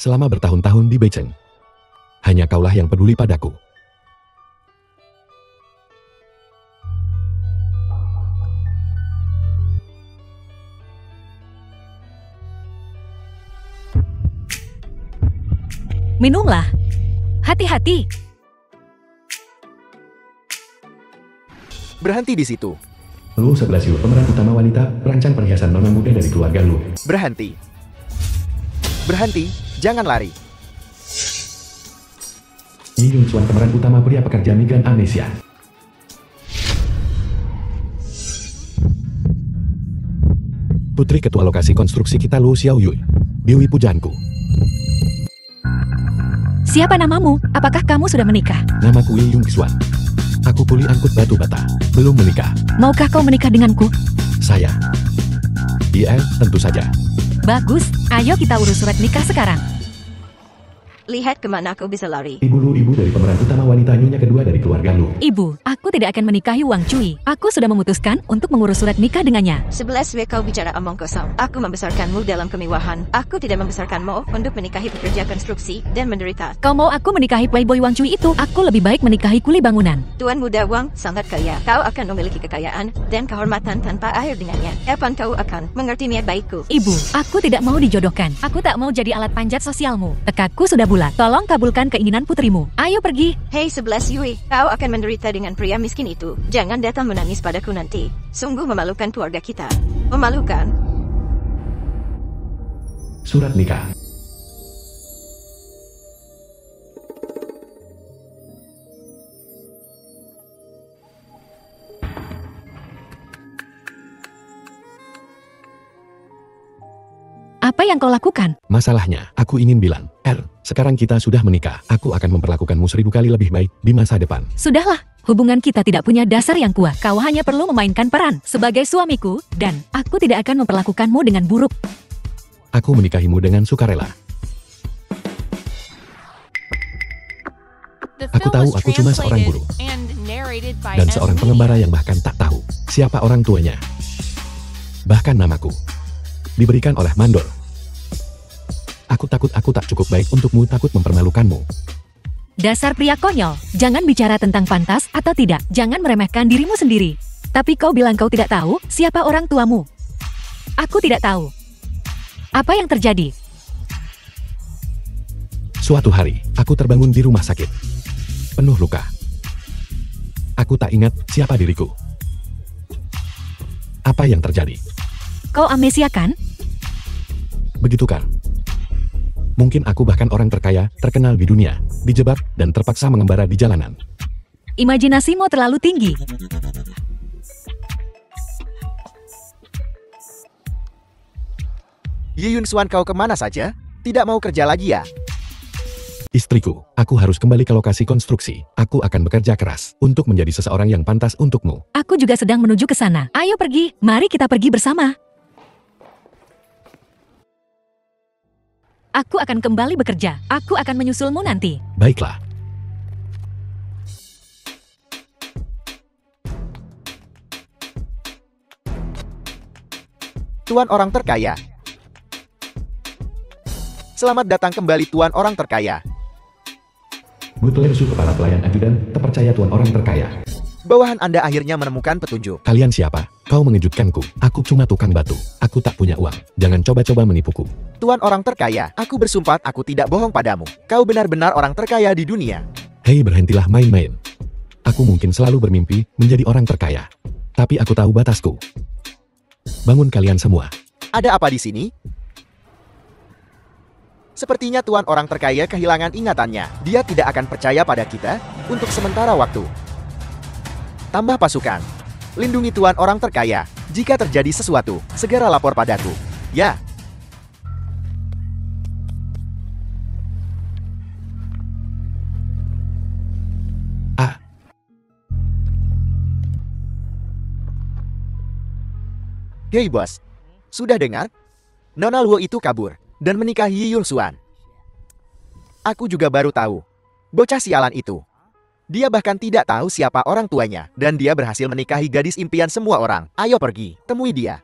selama bertahun-tahun di Beijing. Hanya kaulah yang peduli padaku. Minumlah. Hati-hati. Berhenti di situ. Lu 11 Yu, pemeran utama wanita, perancang perhiasan nona muda dari keluarga lu. Berhenti. Berhenti, jangan lari. Yi Yun Xuan, pemeran utama pria pekerja migran amnesia. Putri ketua lokasi konstruksi kita Lu Xiao Yui. Dewi pujaanku. Siapa namamu? Apakah kamu sudah menikah? Namaku Yi Yun Xuan. Aku kuli angkut batu bata. Belum menikah. Maukah kau menikah denganku? Saya. Iya, tentu saja. Bagus, ayo kita urus surat nikah sekarang. Lihat kemana aku bisa lari. Ibu Lu, ibu dari pemeran utama wanita nyonya kedua dari keluarga Lu. Ibu, aku tidak akan menikahi Wang Cui. Aku sudah memutuskan untuk mengurus surat nikah dengannya. 11W kau bicara omong kosong. Aku membesarkanmu dalam kemewahan. Aku tidak membesarkanmu untuk menikahi pekerja konstruksi dan menderita. Kau mau aku menikahi playboy Wang Cui itu? Aku lebih baik menikahi kuli bangunan. Tuan muda Wang sangat kaya. Kau akan memiliki kekayaan dan kehormatan tanpa akhir dengannya. Kapan kau akan mengerti niat baikku? Ibu, aku tidak mau dijodohkan. Aku tak mau jadi alat panjat sosialmu. Tekadku sudah bulat. Tolong kabulkan keinginan putrimu. Ayo pergi. Hei 11 Yui, kau akan menderita dengan pria miskin itu. Jangan datang menangis padaku nanti. Sungguh memalukan keluarga kita. Memalukan. Surat nikah. Apa yang kau lakukan? Masalahnya, aku ingin bilang, sekarang kita sudah menikah. Aku akan memperlakukanmu 1000 kali lebih baik di masa depan. Sudahlah, hubungan kita tidak punya dasar yang kuat. Kau hanya perlu memainkan peran sebagai suamiku, dan aku tidak akan memperlakukanmu dengan buruk. Aku menikahimu dengan sukarela. Aku tahu aku cuma seorang guru. Dan seorang pengembara yang bahkan tak tahu siapa orang tuanya. Bahkan namaku diberikan oleh mandor. Aku takut aku tak cukup baik untukmu, takut mempermalukanmu. Dasar pria konyol, jangan bicara tentang pantas atau tidak. Jangan meremehkan dirimu sendiri. Tapi kau bilang kau tidak tahu siapa orang tuamu. Aku tidak tahu. Apa yang terjadi? Suatu hari, aku terbangun di rumah sakit. Penuh luka. Aku tak ingat siapa diriku. Apa yang terjadi? Kau amnesia kan? Begitukah? Mungkin aku bahkan orang terkaya, terkenal di dunia, dijebak, dan terpaksa mengembara di jalanan. Imajinasimu terlalu tinggi. Yi Yun Xuan, kau kemana saja? Tidak mau kerja lagi ya? Istriku, aku harus kembali ke lokasi konstruksi. Aku akan bekerja keras untuk menjadi seseorang yang pantas untukmu. Aku juga sedang menuju ke sana. Ayo pergi, mari kita pergi bersama. Aku akan kembali bekerja. Aku akan menyusulmu nanti. Baiklah. Tuan orang terkaya. Selamat datang kembali Tuan orang terkaya. Butler Su, kepala pelayan ajudan, terpercaya Tuan orang terkaya. Bawahan Anda akhirnya menemukan petunjuk. Kalian siapa? Kau mengejutkanku. Aku cuma tukang batu. Aku tak punya uang. Jangan coba-coba menipuku. Tuan orang terkaya, aku bersumpah aku tidak bohong padamu. Kau benar-benar orang terkaya di dunia. Hei, berhentilah main-main. Aku mungkin selalu bermimpi menjadi orang terkaya. Tapi aku tahu batasku. Bangun kalian semua. Ada apa di sini? Sepertinya Tuan orang terkaya kehilangan ingatannya. Dia tidak akan percaya pada kita untuk sementara waktu. Tambah pasukan. Lindungi Tuan orang terkaya. Jika terjadi sesuatu, segera lapor padaku. Ya. Hei bos, sudah dengar? Nona Luo itu kabur dan menikahi Yi Yun Xuan. Aku juga baru tahu. Bocah sialan itu. Dia bahkan tidak tahu siapa orang tuanya, dan dia berhasil menikahi gadis impian semua orang. Ayo pergi, temui dia.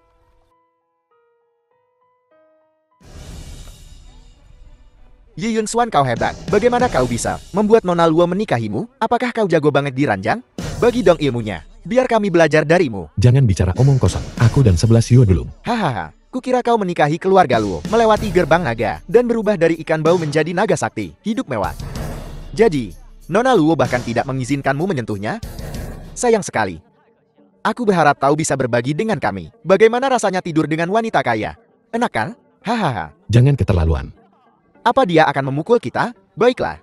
Yi Yun Xuan, kau hebat. Bagaimana kau bisa membuat Nona Luo menikahimu? Apakah kau jago banget di ranjang? Bagi dong ilmunya. Biar kami belajar darimu. Jangan bicara omong kosong. Aku dan 11 Yue belum. Hahaha. Kukira kau menikahi keluarga Luo, melewati gerbang naga, dan berubah dari ikan bau menjadi naga sakti. Hidup mewah. Jadi, Nona Luo bahkan tidak mengizinkanmu menyentuhnya? Sayang sekali. Aku berharap kau bisa berbagi dengan kami. Bagaimana rasanya tidur dengan wanita kaya? Enak kan? Hahaha. Jangan keterlaluan. Apa dia akan memukul kita? Baiklah.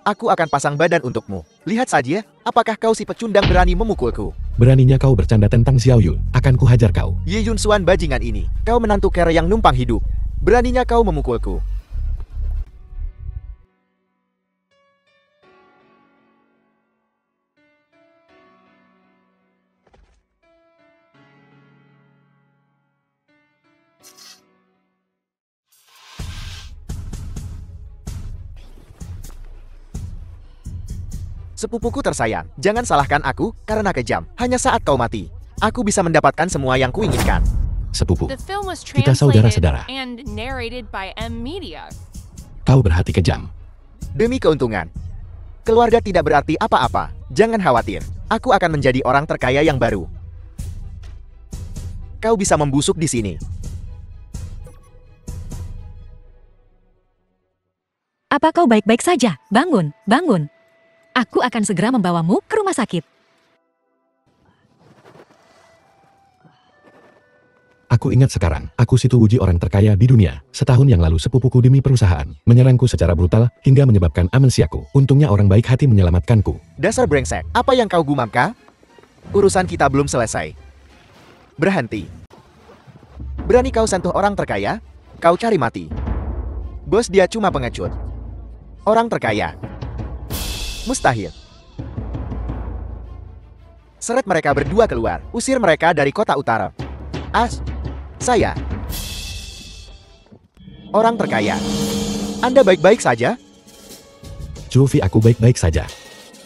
Aku akan pasang badan untukmu. Lihat saja, apakah kau si pecundang berani memukulku? Beraninya kau bercanda tentang Xiao Yun, akan kuhajar kau. Yi Yun Xuan bajingan ini. Kau menantu kere yang numpang hidup. Beraninya kau memukulku. Sepupuku tersayang, jangan salahkan aku karena kejam. Hanya saat kau mati, aku bisa mendapatkan semua yang kuinginkan. Sepupu, kita saudara-saudara. Kau berhati kejam. Demi keuntungan. Keluarga tidak berarti apa-apa. Jangan khawatir, aku akan menjadi orang terkaya yang baru. Kau bisa membusuk di sini. Apa kau baik-baik saja? Bangun, bangun. Aku akan segera membawamu ke rumah sakit. Aku ingat sekarang, aku Situ Wuji orang terkaya di dunia. Setahun yang lalu sepupuku demi perusahaan menyerangku secara brutal hingga menyebabkan amnesiaku. Untungnya orang baik hati menyelamatkanku. Dasar brengsek, apa yang kau gumamkan? Urusan kita belum selesai. Berhenti. Berani kau sentuh orang terkaya? Kau cari mati. Bos, dia cuma pengecut. Orang terkaya. Mustahil. Seret mereka berdua keluar. Usir mereka dari kota utara. Saya. Orang terkaya. Anda baik-baik saja? Zufi, aku baik-baik saja.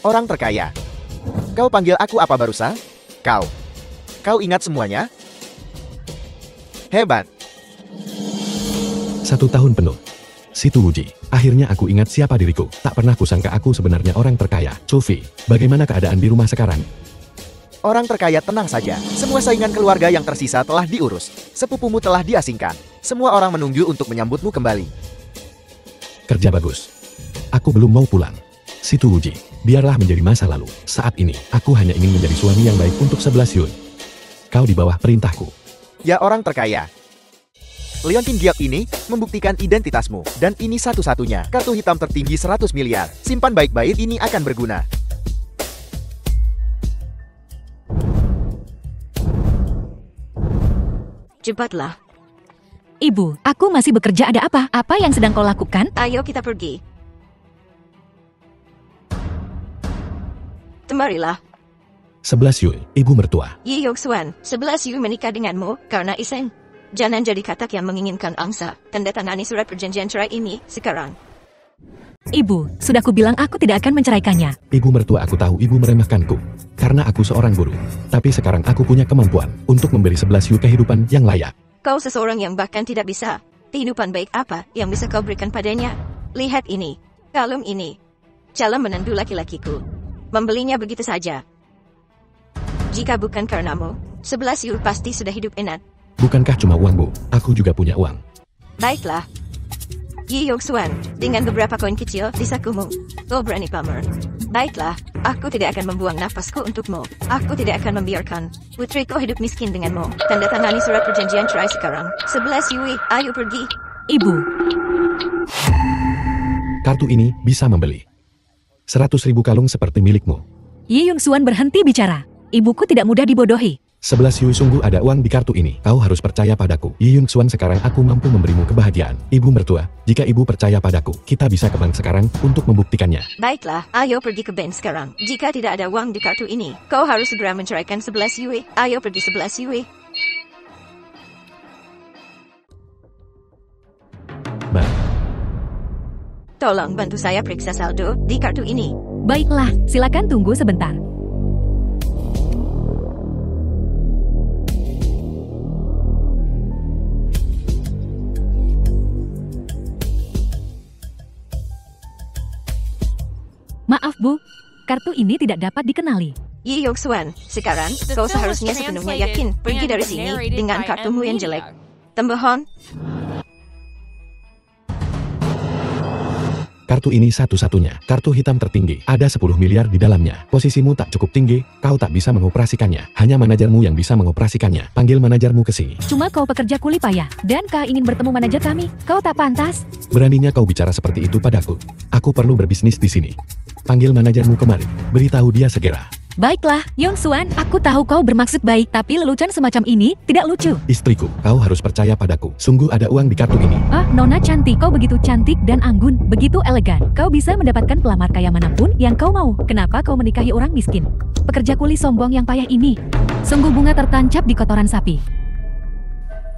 Orang terkaya. Kau panggil aku apa barusan? Kau ingat semuanya? Hebat. 1 tahun penuh. Situ Wuji, akhirnya aku ingat siapa diriku. Tak pernah kusangka aku sebenarnya orang terkaya. Zufi, bagaimana keadaan di rumah sekarang? Orang terkaya tenang saja. Semua saingan keluarga yang tersisa telah diurus. Sepupumu telah diasingkan. Semua orang menunggu untuk menyambutmu kembali. Kerja bagus. Aku belum mau pulang. Situ Wuji, biarlah menjadi masa lalu. Saat ini, aku hanya ingin menjadi suami yang baik untuk 11 Yun. Kau di bawah perintahku. Ya orang terkaya. Leontin Giok ini membuktikan identitasmu. Dan ini satu-satunya kartu hitam tertinggi 100 miliar. Simpan baik-baik, ini akan berguna. Cepatlah. Ibu, aku masih bekerja, ada apa? Apa yang sedang kau lakukan? Ayo kita pergi. Temarilah. 11 Yun, ibu mertua. Yi Yun Xuan, 11 Yu menikah denganmu karena iseng. Jangan jadi katak yang menginginkan angsa. Tanda tangani surat perjanjian cerai ini sekarang. Ibu, sudah kubilang aku tidak akan menceraikannya. Ibu mertua, aku tahu ibu meremehkanku. Karena aku seorang buruh. Tapi sekarang aku punya kemampuan untuk memberi 11 Yu kehidupan yang layak. Kau seseorang yang bahkan tidak bisa. Kehidupan baik apa yang bisa kau berikan padanya? Lihat ini. Kalung ini. Calon menantu laki-lakiku. Membelinya begitu saja. Jika bukan karenamu, 11 Yu pasti sudah hidup enak. Bukankah cuma uang, Bu? Aku juga punya uang. Baiklah. Yi Yun Xuan, dengan beberapa koin kecil di sakumu, kau berani pamer. Baiklah, aku tidak akan membuang nafasku untukmu. Aku tidak akan membiarkan putriku hidup miskin denganmu. Tanda tangani surat perjanjian cerai sekarang. 11 Yui, ayo pergi. Ibu. Kartu ini bisa membeli 100.000 kalung seperti milikmu. Yi Yun Xuan berhenti bicara. Ibuku tidak mudah dibodohi. 11 Yui, sungguh ada uang di kartu ini. Kau harus percaya padaku. Yi Yun Xuan, sekarang aku mampu memberimu kebahagiaan. Ibu mertua, jika ibu percaya padaku, kita bisa ke bank sekarang untuk membuktikannya. Baiklah, ayo pergi ke bank sekarang. Jika tidak ada uang di kartu ini, kau harus segera menceraikan 11 Yui. Ayo pergi 11 Yui. Bang. Tolong bantu saya periksa saldo di kartu ini. Baiklah, silakan tunggu sebentar. Maaf Bu, kartu ini tidak dapat dikenali. Yi Yongxuan, sekarang kau seharusnya sepenuhnya yakin pergi dari sini dengan kartumu yang jelek. Tembohon. Kartu ini satu-satunya, kartu hitam tertinggi, ada 10 miliar di dalamnya. Posisimu tak cukup tinggi, kau tak bisa mengoperasikannya. Hanya manajermu yang bisa mengoperasikannya. Panggil manajermu ke sini. Cuma kau pekerja kuli payah, dan kau ingin bertemu manajer kami. Kau tak pantas. Beraninya kau bicara seperti itu padaku. Aku perlu berbisnis di sini. Panggil manajermu kemari. Beritahu dia segera. Baiklah, Yongxuan, aku tahu kau bermaksud baik, tapi lelucon semacam ini tidak lucu. Istriku, kau harus percaya padaku. Sungguh ada uang di kartu ini. Ah, Nona cantik, kau begitu cantik dan anggun, begitu elegan. Kau bisa mendapatkan pelamar kaya manapun yang kau mau. Kenapa kau menikahi orang miskin? Pekerja kuli sombong yang payah ini. Sungguh bunga tertancap di kotoran sapi.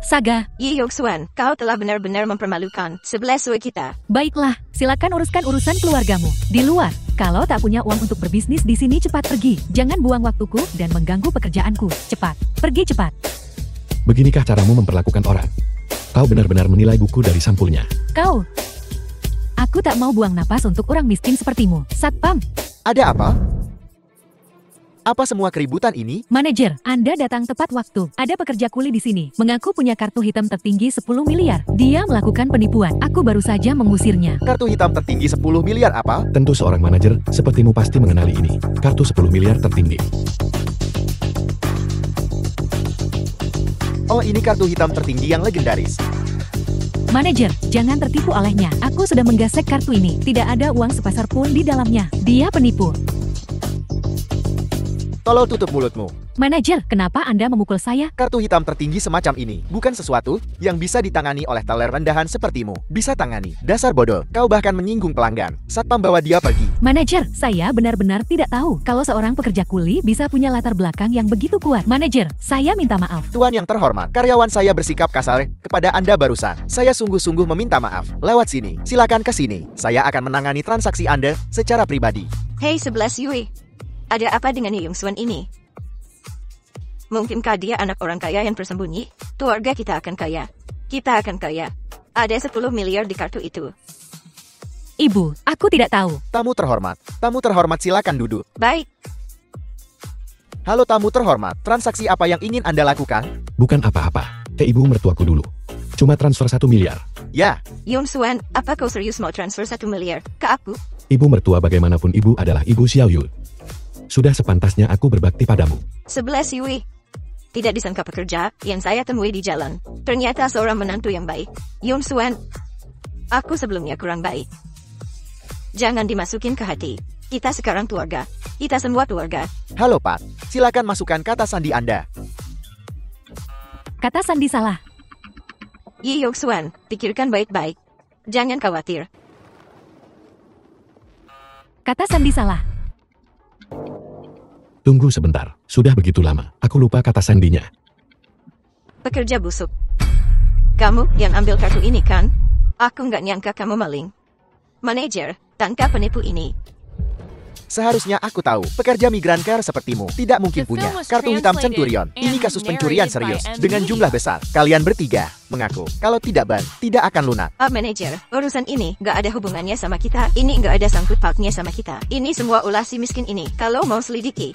Saga. Yi Yongxuan, kau telah benar-benar mempermalukan sebelah suwe kita. Baiklah, silakan uruskan urusan keluargamu di luar. Kalau tak punya uang untuk berbisnis di sini, cepat pergi. Jangan buang waktuku dan mengganggu pekerjaanku. Cepat, pergi cepat. Beginikah caramu memperlakukan orang? Kau benar-benar menilai buku dari sampulnya. Kau. Aku tak mau buang napas untuk orang miskin sepertimu. Satpam. Ada apa? Apa semua keributan ini? Manajer, Anda datang tepat waktu. Ada pekerja kuli di sini. Mengaku punya kartu hitam tertinggi 10 miliar. Dia melakukan penipuan. Aku baru saja mengusirnya. Kartu hitam tertinggi 10 miliar apa? Tentu seorang manajer sepertimu pasti mengenali ini. Kartu 10 miliar tertinggi. Oh, ini kartu hitam tertinggi yang legendaris. Manajer, jangan tertipu olehnya. Aku sudah menggesek kartu ini. Tidak ada uang sepasar pun di dalamnya. Dia penipu. Tolong tutup mulutmu. Manajer, kenapa Anda memukul saya? Kartu hitam tertinggi semacam ini bukan sesuatu yang bisa ditangani oleh teller rendahan sepertimu. Bisa tangani. Dasar bodoh. Kau bahkan menyinggung pelanggan. Satpam bawa dia pergi. Manajer, saya benar-benar tidak tahu kalau seorang pekerja kuli bisa punya latar belakang yang begitu kuat. Manajer, saya minta maaf. Tuan yang terhormat, karyawan saya bersikap kasar kepada Anda barusan. Saya sungguh-sungguh meminta maaf. Lewat sini. Silakan ke sini. Saya akan menangani transaksi Anda secara pribadi. Hei 11 Yui. Ada apa dengan Yi Yongxuan ini? Mungkinkah dia anak orang kaya yang tersembunyi? Keluarga kita akan kaya. Kita akan kaya. Ada 10 miliar di kartu itu. Ibu, aku tidak tahu. Tamu terhormat silakan duduk. Baik. Halo tamu terhormat, transaksi apa yang ingin Anda lakukan? Bukan apa-apa. Ke ibu mertuaku dulu. Cuma transfer 1 miliar. Ya. Yongxuan, apa kau serius mau transfer 1 miliar ke aku? Ibu mertua bagaimanapun ibu adalah ibu Xiao Yu. Sudah sepantasnya aku berbakti padamu. 11 Yui. Tidak disangka pekerja yang saya temui di jalan. Ternyata seorang menantu yang baik. Yongxuan, aku sebelumnya kurang baik. Jangan dimasukin ke hati. Kita sekarang keluarga. Kita semua keluarga. Halo Pak, silakan masukkan kata sandi Anda. Kata sandi salah. Yi Yongxuan, pikirkan baik-baik. Jangan khawatir. Kata sandi salah. Tunggu sebentar, sudah begitu lama, aku lupa kata sandinya. Pekerja busuk. Kamu yang ambil kartu ini kan? Aku nggak nyangka kamu maling. Manajer, tangkap penipu ini. Seharusnya aku tahu, pekerja migran care sepertimu tidak mungkin punya kartu hitam Centurion. Ini kasus pencurian serius dengan jumlah besar. Kalian bertiga mengaku kalau tidak tidak akan lunak. Manajer, urusan ini nggak ada hubungannya sama kita. Ini nggak ada sangkut pautnya sama kita. Ini semua ulah si miskin ini. Kalau mau selidiki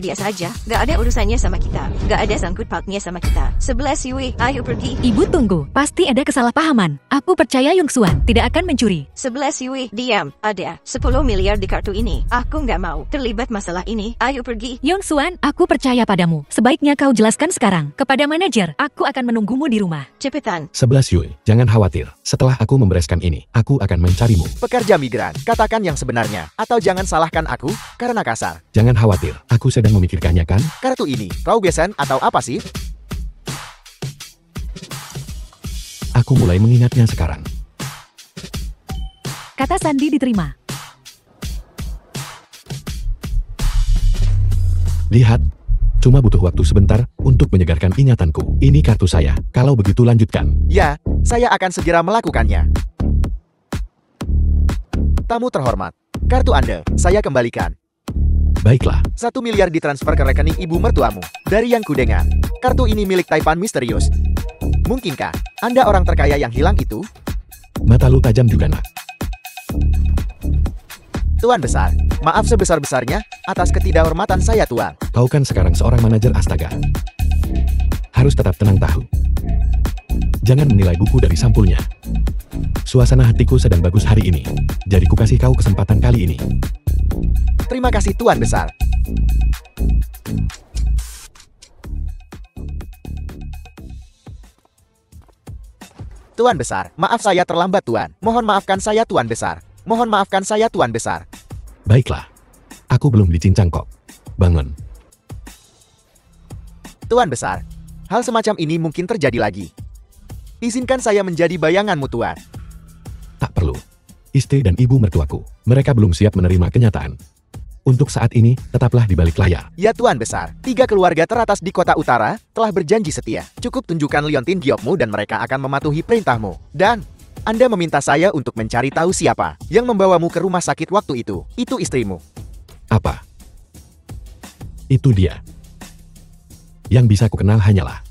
dia saja. Nggak ada urusannya sama kita. Nggak ada sangkut pautnya sama kita. 11 Yui, ayo pergi. Ibu tunggu, pasti ada kesalahpahaman. Aku percaya Yongxuan tidak akan mencuri. 11 Yui, diam. Ada 10 miliar di kartu ini. Aku nggak mau terlibat masalah ini. Ayo pergi. Yongxuan, aku percaya padamu. Sebaiknya kau jelaskan sekarang kepada manajer. Aku akan menunggumu di rumah. Cepetan. 11 Yui, jangan khawatir. Setelah aku membereskan ini, aku akan mencarimu. Pekerja migran, katakan yang sebenarnya. Atau jangan salahkan aku, karena kasar. Jangan khawatir, aku sedang memikirkannya kan? Kartu ini, kau gesen atau apa sih? Aku mulai mengingatnya sekarang. Kata sandi diterima. Lihat, cuma butuh waktu sebentar untuk menyegarkan ingatanku. Ini kartu saya, kalau begitu lanjutkan. Ya, saya akan segera melakukannya. Tamu terhormat, kartu Anda, saya kembalikan. Baiklah. 1 miliar ditransfer ke rekening ibu mertuamu. Dari yang kudengar, kartu ini milik Taipan misterius. Mungkinkah Anda orang terkaya yang hilang itu? Mata lu tajam juga nak. Tuan Besar, maaf sebesar-besarnya atas ketidakhormatan saya, Tuan. Kau kan sekarang seorang manajer astaga. Harus tetap tenang tahu. Jangan menilai buku dari sampulnya. Suasana hatiku sedang bagus hari ini. Jadi ku kasih kau kesempatan kali ini. Terima kasih, Tuan Besar. Tuan Besar, maaf saya terlambat, Tuan. Mohon maafkan saya, Tuan Besar. Mohon maafkan saya, Tuan Besar. Baiklah. Aku belum dicincang kok. Bangun. Tuan Besar, hal semacam ini mungkin terjadi lagi. Izinkan saya menjadi bayanganmu, Tuan. Tak perlu. Istri dan ibu mertuaku, mereka belum siap menerima kenyataan. Untuk saat ini, tetaplah di balik layar. Ya, Tuan Besar, 3 keluarga teratas di kota utara telah berjanji setia. Cukup tunjukkan liontin giokmu dan mereka akan mematuhi perintahmu. Dan Anda meminta saya untuk mencari tahu siapa yang membawamu ke rumah sakit waktu itu. Itu istrimu. Apa? Itu dia. Yang bisa kukenal hanyalah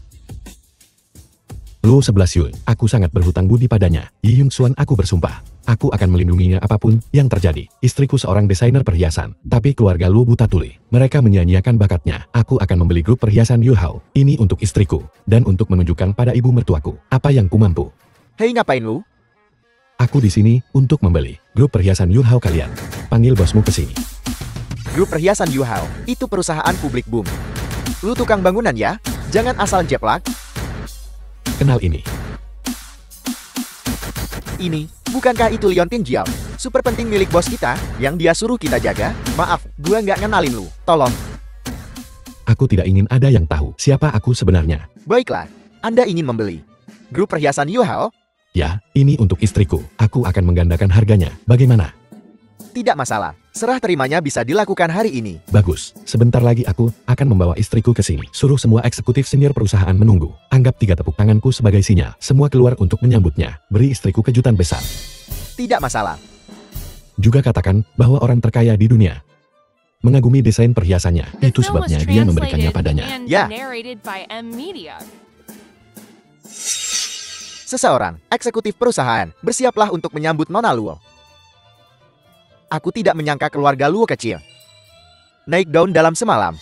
Luo 11 Yul. Aku sangat berhutang budi padanya. Yi Hyung Suan, aku bersumpah. Aku akan melindunginya apapun yang terjadi. Istriku seorang desainer perhiasan, tapi keluarga Luo buta tuli. Mereka menyia-nyiakan bakatnya. Aku akan membeli grup perhiasan Yulhao. Ini untuk istriku, dan untuk menunjukkan pada ibu mertuaku apa yang ku mampu. Hei, ngapain lu? Aku di sini untuk membeli grup perhiasan Yulhao kalian. Panggil bosmu ke sini. Grup perhiasan Yulhao, itu perusahaan publik boom. Lu tukang bangunan ya? Jangan asal jeplak. Kenal ini. Ini, bukankah itu liontin Jiao? Super penting milik bos kita, yang dia suruh kita jaga? Maaf, gua nggak ngenalin lu. Tolong. Aku tidak ingin ada yang tahu siapa aku sebenarnya. Baiklah, Anda ingin membeli grup perhiasan Yulhao? Ya, ini untuk istriku. Aku akan menggandakan harganya. Bagaimana? Tidak masalah. Serah terimanya bisa dilakukan hari ini. Bagus. Sebentar lagi aku akan membawa istriku ke sini. Suruh semua eksekutif senior perusahaan menunggu. Anggap 3 tepuk tanganku sebagai sinyal. Semua keluar untuk menyambutnya. Beri istriku kejutan besar. Tidak masalah. Juga katakan bahwa orang terkaya di dunia mengagumi desain perhiasannya. Itu sebabnya dia memberikannya padanya. Ya. Seseorang, eksekutif perusahaan, bersiaplah untuk menyambut Nona Luo. Aku tidak menyangka keluarga Luo kecil naik daun dalam semalam.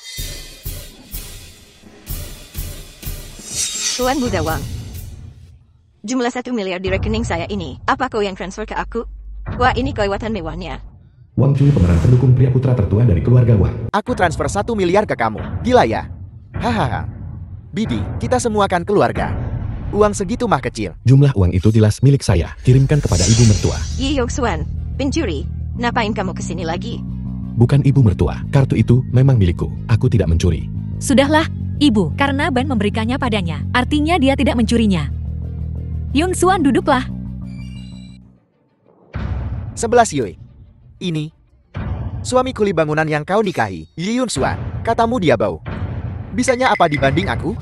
Tuan Budawang. Jumlah 1 miliar di rekening saya ini. Apa kau yang transfer ke aku? Wah, ini kelewatan mewahnya. Wang Chul, pemeran pendukung pria putra tertua dari keluarga Wang. Aku transfer 1 miliar ke kamu. Gila ya? Hahaha. Bibi, kita semua kan keluarga. Uang segitu mah kecil. Jumlah uang itu jelas milik saya. Kirimkan kepada ibu mertua. Yi Hyung Suan, pencuri. Ngapain kamu kesini lagi? Bukan ibu mertua. Kartu itu memang milikku. Aku tidak mencuri. Sudahlah, ibu, karena Ban memberikannya padanya. Artinya dia tidak mencurinya. Hyung Suan, duduklah. 11 Yui. Ini suami kuli bangunan yang kau nikahi, Yi Hyung Suan. Katamu dia bau. Bisanya apa dibanding aku?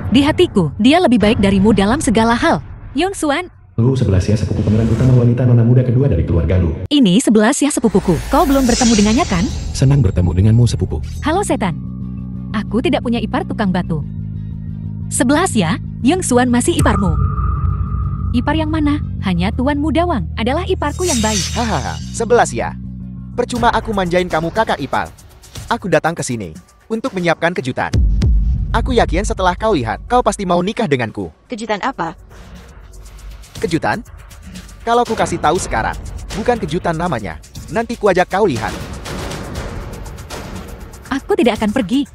Di hatiku, dia lebih baik darimu dalam segala hal. Hyung Suan. Lu 11 ya, sepupu pemeran utama wanita nona muda kedua dari keluarga lu. Ini 11 ya, sepupuku. Kau belum bertemu dengannya kan? Senang bertemu denganmu, sepupu. Halo setan. Aku tidak punya ipar tukang batu. 11 ya, Hyung Suan masih iparmu. Ipar yang mana? Hanya Tuan Mudawang adalah iparku yang baik. Hahaha, 11 ya. Percuma aku manjain kamu kakak ipar. Aku datang ke sini untuk menyiapkan kejutan. Aku yakin setelah kau lihat, kau pasti mau nikah denganku. Kejutan apa? Kejutan? Kalau ku kasih tahu sekarang, bukan kejutan namanya. Nanti ku ajak kau lihat. Aku tidak akan pergi.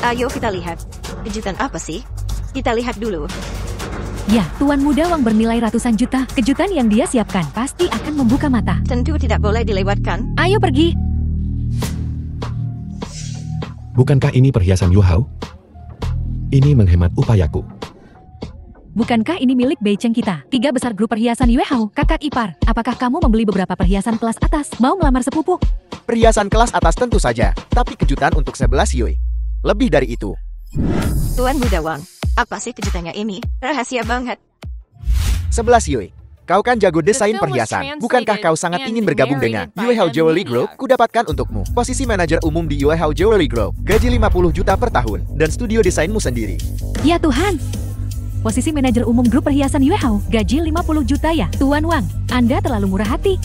Ayo kita lihat. Kejutan apa sih? Kita lihat dulu. Ya, Tuan Mudawang bernilai ratusan juta. Kejutan yang dia siapkan pasti akan membuka mata. Tentu tidak boleh dilewatkan. Ayo pergi. Bukankah ini perhiasan Yulhao? Ini menghemat upayaku. Bukankah ini milik Beicheng kita? 3 besar grup perhiasan Yulhao, kakak ipar. Apakah kamu membeli beberapa perhiasan kelas atas? Mau melamar sepupu? Perhiasan kelas atas tentu saja, tapi kejutan untuk 11 Yui. Lebih dari itu. Tuan Budawang, apa sih kejutannya ini? Rahasia banget. 11 Yui, kau kan jago desain perhiasan. Bukankah kau sangat ingin bergabung dengan Yulhao Jewelry Group? Kudapatkan untukmu posisi manajer umum di Yulhao Jewelry Group. Gaji 50 juta per tahun, dan studio desainmu sendiri. Ya Tuhan. Posisi manajer umum grup perhiasan Yulhao, gaji 50 juta ya. Tuan Wang, Anda terlalu murah hati.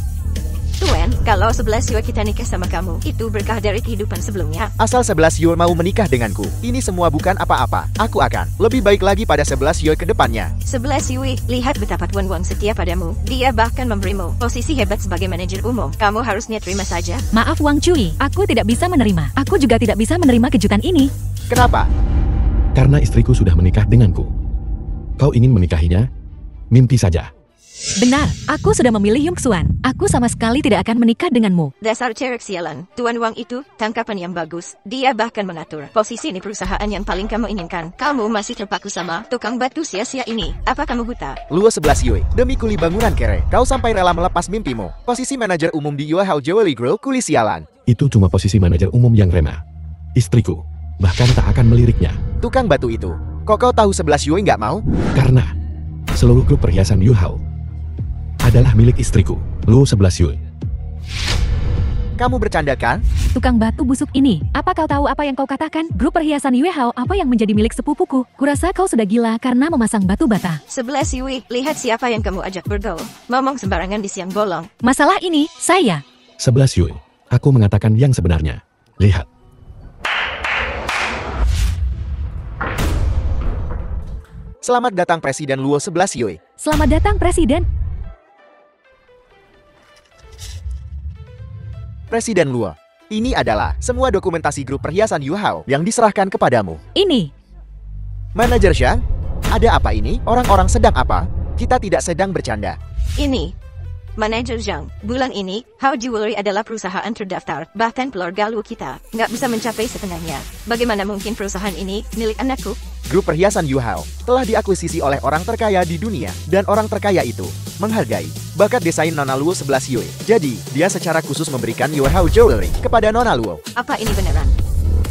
Tuan, kalau 11 Yue kita nikah sama kamu, itu berkah dari kehidupan sebelumnya. Asal 11 Yue mau menikah denganku, ini semua bukan apa-apa. Aku akan lebih baik lagi pada 11 Yue ke depannya. 11 Yue, lihat betapa Tuan Wang setia padamu. Dia bahkan memberimu posisi hebat sebagai manajer umum. Kamu harusnya terima saja. Maaf Wang Cui, aku tidak bisa menerima. Aku juga tidak bisa menerima kejutan ini. Kenapa? Karena istriku sudah menikah denganku. Kau ingin menikahinya? Mimpi saja. Benar, aku sudah memilih Yung Xuan. Aku sama sekali tidak akan menikah denganmu. Dasar cerek sialan. Tuan Wang itu tangkapan yang bagus. Dia bahkan mengatur posisi di perusahaan yang paling kamu inginkan. Kamu masih terpaku sama tukang batu sia-sia ini. Apa kamu buta? Luo 11 Yue, demi kuli bangunan kere, kau sampai rela melepas mimpimu. Posisi manajer umum di Yue Hao Jewelry Group, kuli sialan. Itu cuma posisi manajer umum yang remeh. Istriku, bahkan tak akan meliriknya. Tukang batu itu, kok kau tahu 11 Yue nggak mau? Karena seluruh grup perhiasan Yu Hao adalah milik istriku, Luo 11 Yue. Kamu bercanda kan? Tukang batu busuk ini, apa kau tahu apa yang kau katakan? Grup perhiasan Yue Hao apa yang menjadi milik sepupuku? Kurasa kau sudah gila karena memasang batu bata. 11 Yue, lihat siapa yang kamu ajak bergaul. Ngomong sembarangan di siang bolong. Masalah ini, saya. 11 Yue, aku mengatakan yang sebenarnya. Lihat. Selamat datang Presiden Luo 11 Yue. Selamat datang Presiden. Presiden Luo, ini adalah semua dokumentasi grup perhiasan Yu Hao yang diserahkan kepadamu. Ini. Manajer Zhang, ada apa ini? Orang-orang sedang apa? Kita tidak sedang bercanda. Ini. Manajer Zhang, bulan ini, Hao Jewelry adalah perusahaan terdaftar. Bahkan keluarga Luo kita nggak bisa mencapai setengahnya. Bagaimana mungkin perusahaan ini milik anakku? Grup perhiasan Yu Hao telah diakuisisi oleh orang terkaya di dunia, dan orang terkaya itu menghargai bakat desain Nona Luo 11 Yue. Jadi, dia secara khusus memberikan Yue Hao Jewelry kepada Nona Luo. Apa ini beneran?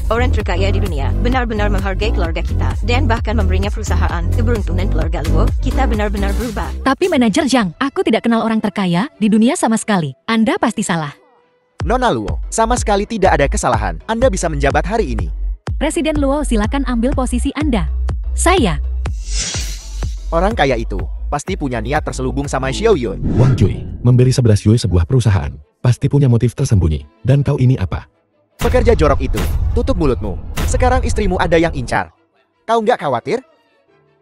Orang terkaya di dunia benar-benar menghargai keluarga kita dan bahkan memberinya perusahaan. Keberuntungan keluarga Luo, kita benar-benar berubah. Tapi manajer Zhang, aku tidak kenal orang terkaya di dunia sama sekali. Anda pasti salah. Nona Luo, sama sekali tidak ada kesalahan. Anda bisa menjabat hari ini. Presiden Luo, silakan ambil posisi Anda. Saya. Orang kaya itu pasti punya niat terselubung sama Xiao Yun. Wang Cui, memberi 11 Yue sebuah perusahaan. Pasti punya motif tersembunyi. Dan kau ini apa? Pekerja jorok itu, tutup mulutmu. Sekarang istrimu ada yang incar. Kau nggak khawatir?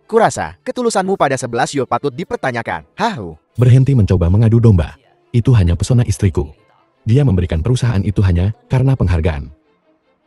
Kurasa, ketulusanmu pada 11 Yue patut dipertanyakan. Hahu. Berhenti mencoba mengadu domba. Itu hanya pesona istriku. Dia memberikan perusahaan itu hanya karena penghargaan.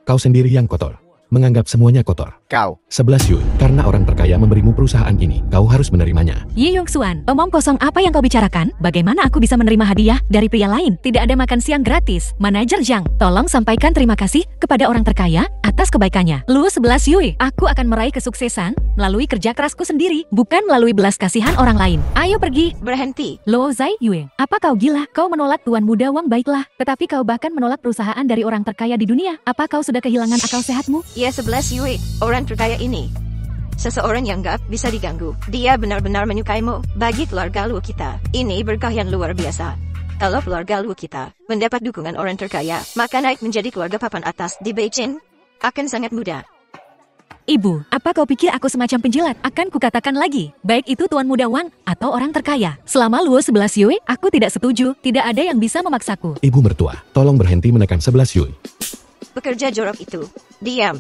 Kau sendiri yang kotor. Menganggap semuanya kotor. Kau. 11 Yue, karena orang terkaya memberimu perusahaan ini, kau harus menerimanya. Yi Yung Xuan, omong kosong apa yang kau bicarakan? Bagaimana aku bisa menerima hadiah dari pria lain? Tidak ada makan siang gratis. Manajer Zhang, tolong sampaikan terima kasih kepada orang terkaya atas kebaikannya. Luo 11 Yue, aku akan meraih kesuksesan melalui kerja kerasku sendiri, bukan melalui belas kasihan orang lain. Ayo pergi. Berhenti. Luo Zai Yue, apa kau gila? Kau menolak tuan muda Wang, baiklah. Tetapi kau bahkan menolak perusahaan dari orang terkaya di dunia. Apa kau sudah kehilangan akal sehatmu? Ya 11 Yue, orang terkaya ini. Seseorang yang gak bisa diganggu. Dia benar-benar menyukaimu. Bagi keluarga Luo kita, ini berkah yang luar biasa. Kalau keluarga Luo kita mendapat dukungan orang terkaya, maka naik menjadi keluarga papan atas di Beijing akan sangat mudah. Ibu, apa kau pikir aku semacam penjilat? Akan kukatakan lagi, baik itu tuan muda Wang atau orang terkaya. Selama Luo 11 Yue, aku tidak setuju. Tidak ada yang bisa memaksaku. Ibu mertua, tolong berhenti menekan 11 Yue. Pekerja jorok itu, diam.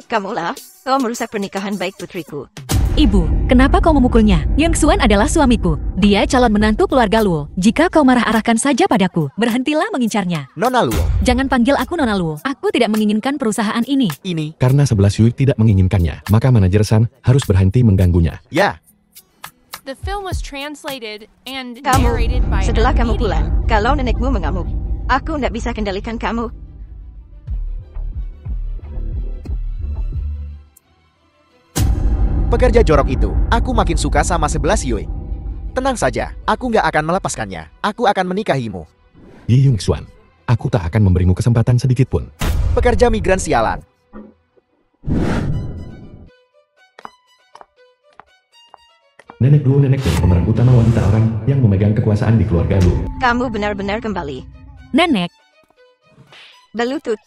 Kamulah, kau merusak pernikahan baik putriku. Ibu, kenapa kau memukulnya? Yung Xuan adalah suamiku. Dia calon menantu keluarga Luo. Jika kau marah, arahkan saja padaku. Berhentilah mengincarnya. Nona Luo. Jangan panggil aku Nona Luo. Aku tidak menginginkan perusahaan ini. Ini. Karena 11 Yue tidak menginginkannya, maka manajer San harus berhenti mengganggunya. Ya. The film was translated and Kamu, narrated by setelah kamu media. pulang, kalau nenekmu mengamuk, aku tidak bisa kendalikan kamu. Pekerja jorok itu, aku makin suka sama 11 Yue. Tenang saja, aku nggak akan melepaskannya. Aku akan menikahimu. Yi Yung Xuan, aku tak akan memberimu kesempatan sedikit pun. Pekerja migran sialan. Nenek Luo, nenek dan pemeran utama wanita orang yang memegang kekuasaan di keluarga Luo. Kamu benar-benar kembali. Nenek, Belutut.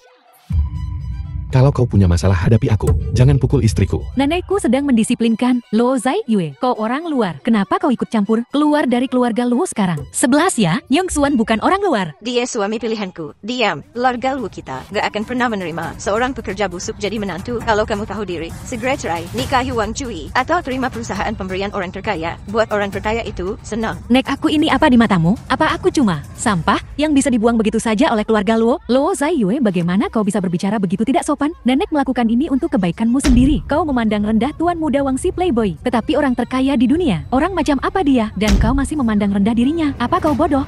Kalau kau punya masalah hadapi aku, jangan pukul istriku. Nenekku sedang mendisiplinkan Luo Zai Yue. Kau orang luar, kenapa kau ikut campur? Keluar dari keluarga Luo sekarang. 11 ya, Yongxuan bukan orang luar. Dia suami pilihanku. Diam, keluarga Luo kita gak akan pernah menerima seorang pekerja busuk jadi menantu. Kalau kamu tahu diri, segera cerai, nikahi Wang Cui, atau terima perusahaan pemberian orang terkaya. Buat orang terkaya itu senang. Nek, aku ini apa di matamu? Apa aku cuma sampah yang bisa dibuang begitu saja oleh keluarga Luo? Luo Zai Yue, bagaimana kau bisa berbicara begitu tidak sopan? Nenek melakukan ini untuk kebaikanmu sendiri. Kau memandang rendah tuan muda Wang si playboy, tetapi orang terkaya di dunia. Orang macam apa dia? Dan kau masih memandang rendah dirinya. Apa kau bodoh?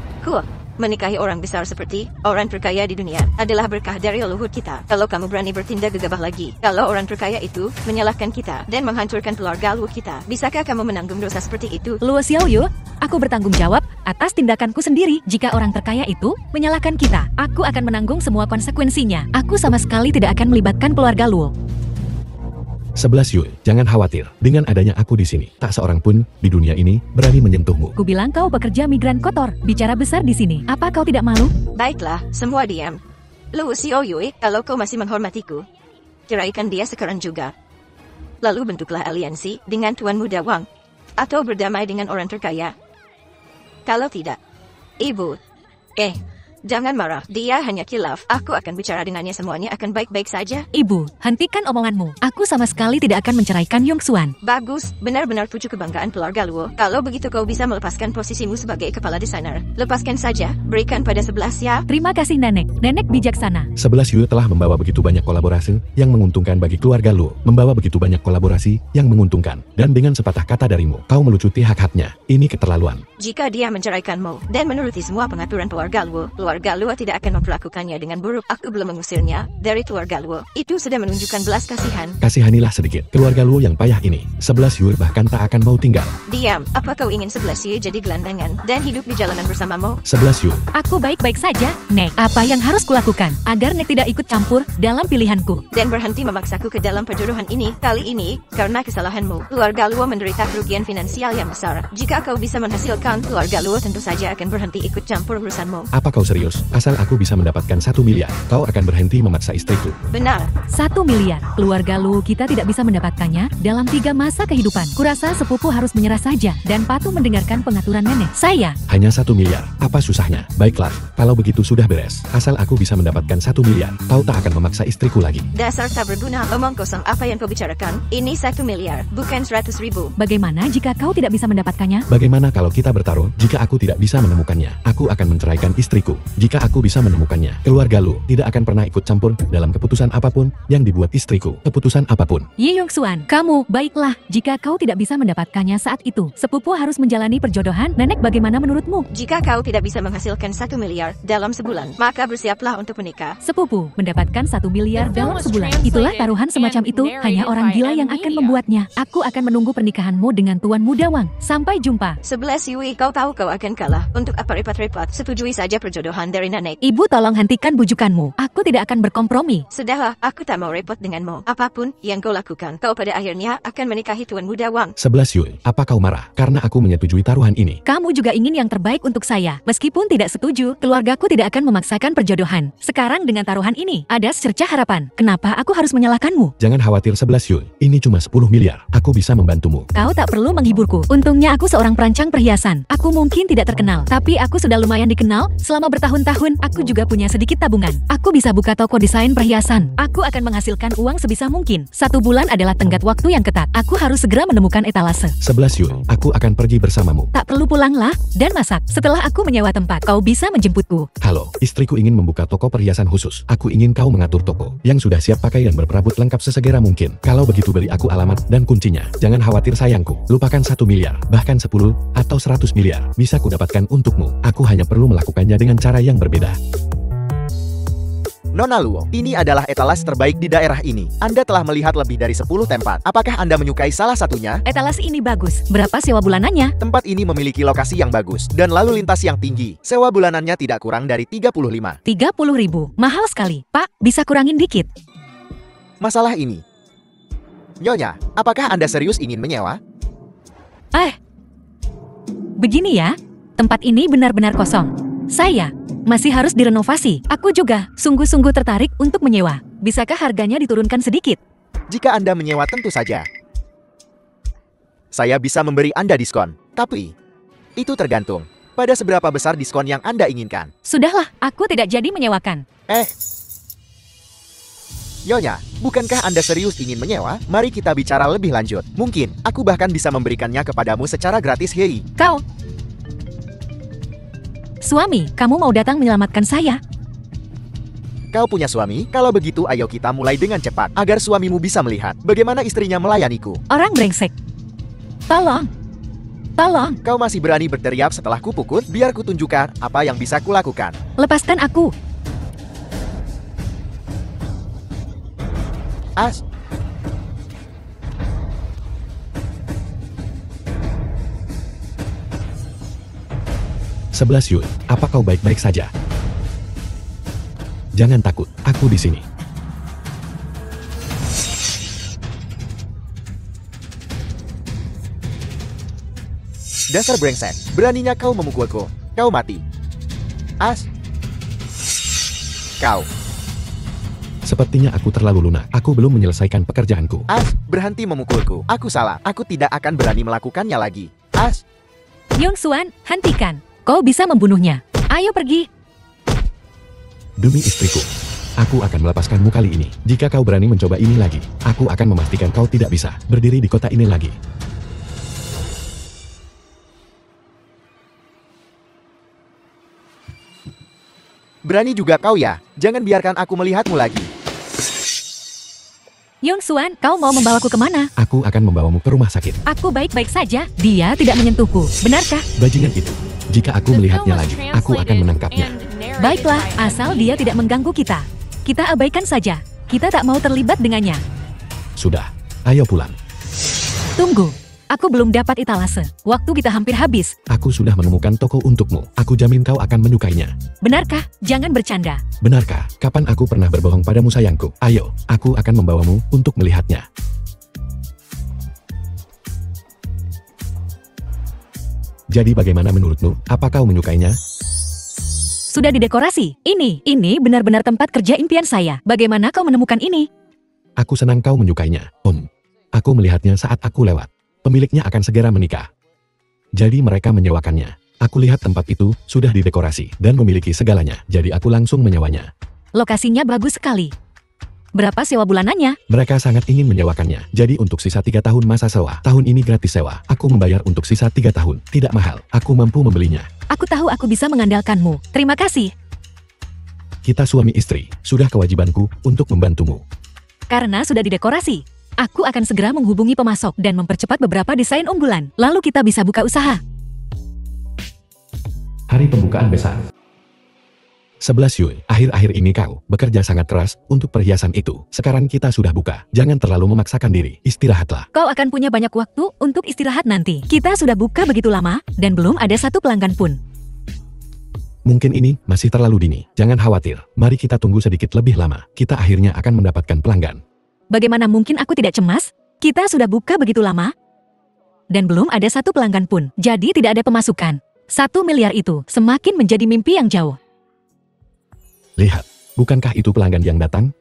Menikahi orang besar seperti orang terkaya di dunia adalah berkah dari leluhur kita. Kalau kamu berani bertindak gegabah lagi, kalau orang terkaya itu menyalahkan kita dan menghancurkan keluarga Luo kita, bisakah kamu menanggung dosa seperti itu? Luo Xiaoyu, aku bertanggung jawab atas tindakanku sendiri. Jika orang terkaya itu menyalahkan kita, aku akan menanggung semua konsekuensinya. Aku sama sekali tidak akan melibatkan keluarga Luo. 11 Yue, jangan khawatir. Dengan adanya aku di sini, tak seorang pun di dunia ini berani menyentuhmu. Ku bilang kau pekerja migran kotor, bicara besar di sini. Apa kau tidak malu? Baiklah, semua diam. Luo Xiaoyu, kalau kau masih menghormatiku, ceraikan dia sekarang juga. Lalu bentuklah aliansi dengan Tuan Muda Wang, atau berdamai dengan orang terkaya. Kalau tidak, Ibu, jangan marah, dia hanya khilaf. Aku akan bicara dengannya, semuanya akan baik-baik saja. Ibu, hentikan omonganmu. Aku sama sekali tidak akan menceraikan Yongxuan. Bagus, benar-benar tujuh kebanggaan keluarga Luo. Kalau begitu kau bisa melepaskan posisimu sebagai kepala desainer. Lepaskan saja, berikan pada 11 ya. Terima kasih Nenek, Nenek bijaksana. 11 Yue telah membawa begitu banyak kolaborasi yang menguntungkan bagi keluarga Luo. Membawa begitu banyak kolaborasi yang menguntungkan. Dan dengan sepatah kata darimu, kau melucuti hak-haknya. Ini keterlaluan. Jika dia menceraikanmu dan menuruti semua pengaturan keluarga Luo tidak akan memperlakukannya dengan buruk. Aku belum mengusirnya dari keluarga Luo. Itu sudah menunjukkan belas kasihan. Kasihanilah sedikit keluarga Luo yang payah ini. 11 Yue bahkan tak akan mau tinggal. Diam, apa kau ingin 11 Yue jadi gelandangan dan hidup di jalanan bersamamu? 11 Yue. Aku baik-baik saja, Nek. Apa yang harus kulakukan agar Nek tidak ikut campur dalam pilihanku? Dan berhenti memaksaku ke dalam perjodohan ini. Kali ini, karena kesalahanmu, keluarga Luo menderita kerugian finansial yang besar. Jika kau bisa menghasilkan, keluarga Luo tentu saja akan berhenti ikut campur urusanmu. Apa kau serius? Asal aku bisa mendapatkan 1 miliar, kau akan berhenti memaksa istriku. Benar. 1 miliar. Keluarga Luo kita tidak bisa mendapatkannya dalam 3 masa kehidupan. Kurasa sepupu harus menyerah saja dan patuh mendengarkan pengaturan nenek. Saya hanya 1 miliar. Apa susahnya? Baiklah, kalau begitu sudah beres. Asal aku bisa mendapatkan 1 miliar, kau tak akan memaksa istriku lagi. Dasar tak berguna, omong kosong. Apa yang kau bicarakan? Ini 1 miliar, bukan 100.000. Bagaimana jika kau tidak bisa mendapatkannya? Bagaimana kalau kita bertaruh? Jika aku tidak bisa menemukannya, aku akan menceraikan istriku. Jika aku bisa menemukannya, keluarga Luo tidak akan pernah ikut campur dalam keputusan apapun yang dibuat istriku. Keputusan apapun. Yi Yongxuan, kamu baiklah. Jika kau tidak bisa mendapatkannya saat itu, sepupu harus menjalani perjodohan. Nenek, bagaimana menurutmu? Jika kau tidak bisa menghasilkan 1 miliar dalam sebulan, maka bersiaplah untuk menikah. Sepupu mendapatkan 1 miliar dalam sebulan. Itulah taruhan semacam itu. Hanya orang gila yang akan membuatnya. Aku akan menunggu pernikahanmu dengan Tuan Muda Wang. Sampai jumpa. 11 Yue, kau tahu kau akan kalah. Untuk apa repot-repot? Setujui saja perjodohan dari nenek. Ibu, tolong hentikan bujukanmu. Aku tidak akan berkompromi. Sudahlah, aku tak mau repot denganmu. Apapun yang kau lakukan, kau pada akhirnya akan menikahi Tuan Muda Wang. 11 Yue, apa kau marah karena aku menyetujui taruhan ini? Kamu juga ingin yang terbaik untuk saya. Meskipun tidak setuju, keluargaku tidak akan memaksakan perjodohan. Sekarang dengan taruhan ini, ada secercah harapan. Kenapa aku harus menyalahkanmu? Jangan khawatir 11 Yue, ini cuma 10 miliar. Aku bisa membantumu. Kau tak perlu menghiburku. Untungnya aku seorang perancang perhiasan. Aku mungkin tidak terkenal, tapi aku sudah lumayan dikenal. Selama bertahun-tahun, aku juga punya sedikit tabungan. Aku bisa buka toko desain perhiasan. Aku akan menghasilkan uang sebisa mungkin. 1 bulan adalah tenggat waktu yang ketat. Aku harus segera menemukan etalase. 11 Yue, aku akan pergi bersamamu. Tak perlu pulanglah dan masak. Setelah aku menyewa tempat, kau bisa menjemputku. Halo, istriku ingin membuka toko perhiasan khusus. Aku ingin kau mengatur toko yang sudah siap pakai dan berperabot lengkap sesegera mungkin. Kalau begitu beri aku alamat dan kuncinya. Jangan khawatir sayangku. Lupakan 1 miliar, bahkan 10 atau 100 miliar bisa kudapatkan untukmu. Aku hanya perlu melakukannya dengan cara yang berbeda. Nona Luo, ini adalah etalase terbaik di daerah ini. Anda telah melihat lebih dari 10 tempat. Apakah Anda menyukai salah satunya? Etalase ini bagus. Berapa sewa bulanannya? Tempat ini memiliki lokasi yang bagus dan lalu lintas yang tinggi. Sewa bulanannya tidak kurang dari 35. 30.000. Mahal sekali. Pak, bisa kurangin dikit. Masalah ini. Nyonya, apakah Anda serius ingin menyewa? Begini ya. Tempat ini benar-benar kosong. Saya masih harus direnovasi. Aku juga sungguh-sungguh tertarik untuk menyewa. Bisakah harganya diturunkan sedikit? Jika Anda menyewa tentu saja. Saya bisa memberi Anda diskon, tapi itu tergantung pada seberapa besar diskon yang Anda inginkan. Sudahlah, aku tidak jadi menyewakan. Nyonya, bukankah Anda serius ingin menyewa? Mari kita bicara lebih lanjut. Mungkin, aku bahkan bisa memberikannya kepadamu secara gratis, hei. Kau, suami, kamu mau datang menyelamatkan saya? Kau punya suami? Kalau begitu ayo kita mulai dengan cepat, agar suamimu bisa melihat bagaimana istrinya melayaniku. Orang brengsek. Tolong. Tolong. Kau masih berani berteriak setelah kupukul? Biar kutunjukkan apa yang bisa kulakukan. Lepaskan aku. As. Sebelas Yun, apa kau baik-baik saja? Jangan takut, aku di sini. Dasar brengsek, beraninya kau memukulku. Kau mati. As. Kau. Sepertinya aku terlalu lunak. Aku belum menyelesaikan pekerjaanku. As, berhenti memukulku. Aku salah. Aku tidak akan berani melakukannya lagi. As. Yongsuan, hentikan. Kau bisa membunuhnya. Ayo pergi. Demi istriku, aku akan melepaskanmu kali ini. Jika kau berani mencoba ini lagi, aku akan memastikan kau tidak bisa berdiri di kota ini lagi. Berani juga kau ya? Jangan biarkan aku melihatmu lagi. Yongsuan, kau mau membawaku kemana? Aku akan membawamu ke rumah sakit. Aku baik-baik saja. Dia tidak menyentuhku. Benarkah? Bajingan itu. Jika aku melihatnya lagi, aku akan menangkapnya. Baiklah, asal dia tidak mengganggu kita. Kita abaikan saja. Kita tak mau terlibat dengannya. Sudah, ayo pulang. Tunggu. Aku belum dapat etalase. Waktu kita hampir habis. Aku sudah menemukan toko untukmu. Aku jamin kau akan menyukainya. Benarkah? Jangan bercanda. Benarkah? Kapan aku pernah berbohong padamu sayangku? Ayo, aku akan membawamu untuk melihatnya. Jadi bagaimana menurutmu? Apa kau menyukainya? Sudah didekorasi. Ini benar-benar tempat kerja impian saya. Bagaimana kau menemukan ini? Aku senang kau menyukainya, Om. Aku melihatnya saat aku lewat. Pemiliknya akan segera menikah. Jadi mereka menyewakannya. Aku lihat tempat itu sudah didekorasi dan memiliki segalanya. Jadi aku langsung menyewanya. Lokasinya bagus sekali. Berapa sewa bulanannya? Mereka sangat ingin menyewakannya. Jadi untuk sisa 3 tahun masa sewa, tahun ini gratis sewa. Aku membayar untuk sisa 3 tahun. Tidak mahal. Aku mampu membelinya. Aku tahu aku bisa mengandalkanmu. Terima kasih. Kita suami istri. Sudah kewajibanku untuk membantumu. Karena sudah didekorasi. Aku akan segera menghubungi pemasok dan mempercepat beberapa desain unggulan. Lalu kita bisa buka usaha. Hari pembukaan besar. 11 Yun, akhir-akhir ini kau bekerja sangat keras untuk perhiasan itu. Sekarang kita sudah buka. Jangan terlalu memaksakan diri. Istirahatlah. Kau akan punya banyak waktu untuk istirahat nanti. Kita sudah buka begitu lama dan belum ada satu pelanggan pun. Mungkin ini masih terlalu dini. Jangan khawatir. Mari kita tunggu sedikit lebih lama. Kita akhirnya akan mendapatkan pelanggan. Bagaimana mungkin aku tidak cemas? Kita sudah buka begitu lama dan belum ada satu pelanggan pun. Jadi tidak ada pemasukan. 1 miliar itu semakin menjadi mimpi yang jauh. Lihat, bukankah itu pelanggan yang datang?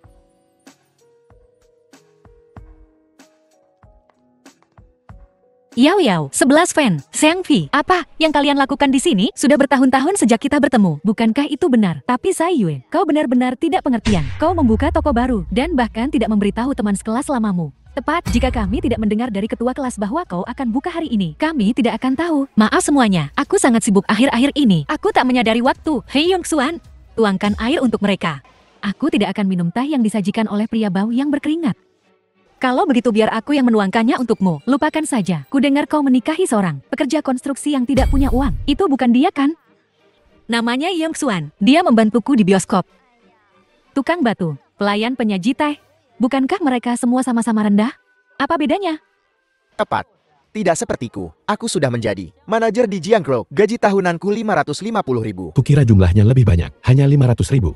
Yao Yao, 11 fan, Seang Vi. Apa yang kalian lakukan di sini? Sudah bertahun-tahun sejak kita bertemu. Bukankah itu benar? Tapi Sai Yue, kau benar-benar tidak pengertian. Kau membuka toko baru dan bahkan tidak memberitahu teman sekelas lamamu. Tepat, jika kami tidak mendengar dari ketua kelas bahwa kau akan buka hari ini, kami tidak akan tahu. Maaf semuanya, aku sangat sibuk akhir-akhir ini. Aku tak menyadari waktu. Hei Yongsuan, tuangkan air untuk mereka. Aku tidak akan minum teh yang disajikan oleh pria bau yang berkeringat. Kalau begitu biar aku yang menuangkannya untukmu. Lupakan saja, ku dengar kau menikahi seorang pekerja konstruksi yang tidak punya uang. Itu bukan dia kan? Namanya Yongsuan, dia membantuku di bioskop. Tukang batu, pelayan penyaji teh. Bukankah mereka semua sama-sama rendah? Apa bedanya? Tepat. Tidak sepertiku. Aku sudah menjadi manajer di Jiangkro. Gaji tahunanku 550.000. Kukira jumlahnya lebih banyak, hanya 500.000.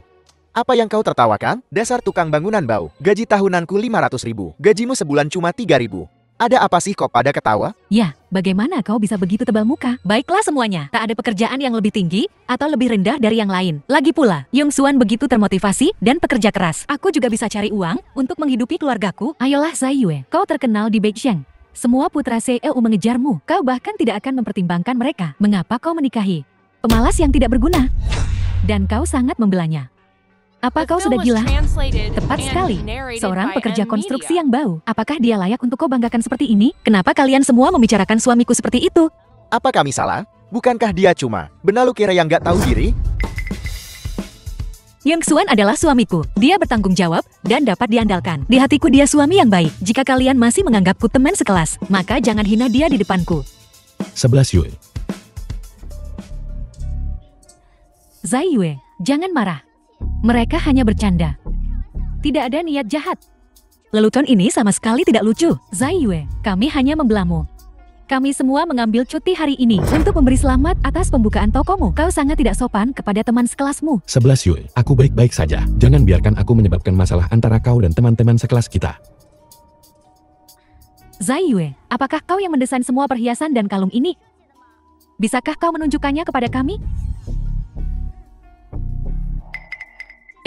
Apa yang kau tertawakan? Dasar tukang bangunan bau. Gaji tahunanku 500.000. Gajimu sebulan cuma 3.000. Ada apa sih kok pada ketawa? Ya, bagaimana kau bisa begitu tebal muka? Baiklah semuanya, tak ada pekerjaan yang lebih tinggi atau lebih rendah dari yang lain. Lagi pula, Yongsuan begitu termotivasi dan pekerja keras. Aku juga bisa cari uang untuk menghidupi keluargaku. Ayolah Zai Yue, kau terkenal di Beixiang. Semua putra CEO mengejarmu. Kau bahkan tidak akan mempertimbangkan mereka. Mengapa kau menikahi pemalas yang tidak berguna? Dan kau sangat membelanya. Apa kau sudah gila? Tepat sekali. Seorang pekerja konstruksi yang bau. Apakah dia layak untuk kau banggakan seperti ini? Kenapa kalian semua membicarakan suamiku seperti itu? Apa kami salah? Bukankah dia cuma benalu kira yang gak tahu diri? Yongsuan adalah suamiku. Dia bertanggung jawab dan dapat diandalkan. Di hatiku dia suami yang baik. Jika kalian masih menganggapku teman sekelas, maka jangan hina dia di depanku. 11 Yue. Zai Yue, jangan marah. Mereka hanya bercanda. Tidak ada niat jahat. Lelucon ini sama sekali tidak lucu. Zai Yue, kami hanya membelamu. Kami semua mengambil cuti hari ini untuk memberi selamat atas pembukaan tokomu. Kau sangat tidak sopan kepada teman sekelasmu. 11 Yue, aku baik-baik saja. Jangan biarkan aku menyebabkan masalah antara kau dan teman-teman sekelas kita. Zai Yue, apakah kau yang mendesain semua perhiasan dan kalung ini? Bisakah kau menunjukkannya kepada kami?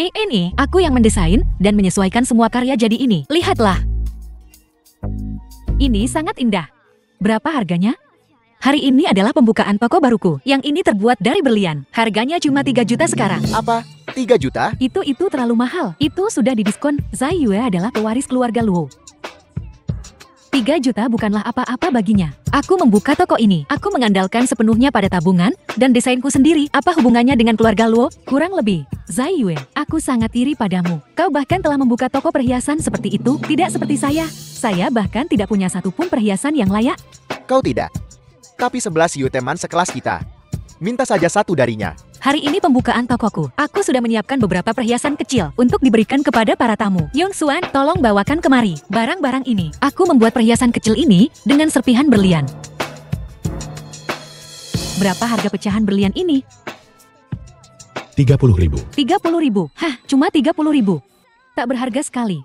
Ini, aku yang mendesain dan menyesuaikan semua karya jadi ini. Lihatlah. Ini sangat indah. Berapa harganya? Hari ini adalah pembukaan toko baruku. Yang ini terbuat dari berlian. Harganya cuma 3 juta sekarang. Apa? 3 juta? Itu terlalu mahal. Itu sudah didiskon. Zai Yue adalah pewaris keluarga Luo. 3 juta bukanlah apa-apa baginya. Aku membuka toko ini. Aku mengandalkan sepenuhnya pada tabungan dan desainku sendiri. Apa hubungannya dengan keluarga Luo? Kurang lebih. Zai Yue, aku sangat iri padamu. Kau bahkan telah membuka toko perhiasan seperti itu. Tidak seperti saya. Saya bahkan tidak punya satupun perhiasan yang layak. Kau tidak. Tapi 11 Yue teman sekelas kita. Minta saja satu darinya. Hari ini pembukaan tokoku. Aku sudah menyiapkan beberapa perhiasan kecil untuk diberikan kepada para tamu. Yongsuan, tolong bawakan kemari barang-barang ini. Aku membuat perhiasan kecil ini dengan serpihan berlian. Berapa harga pecahan berlian ini? 30.000. 30.000. Hah, cuma 30.000. Tak berharga sekali.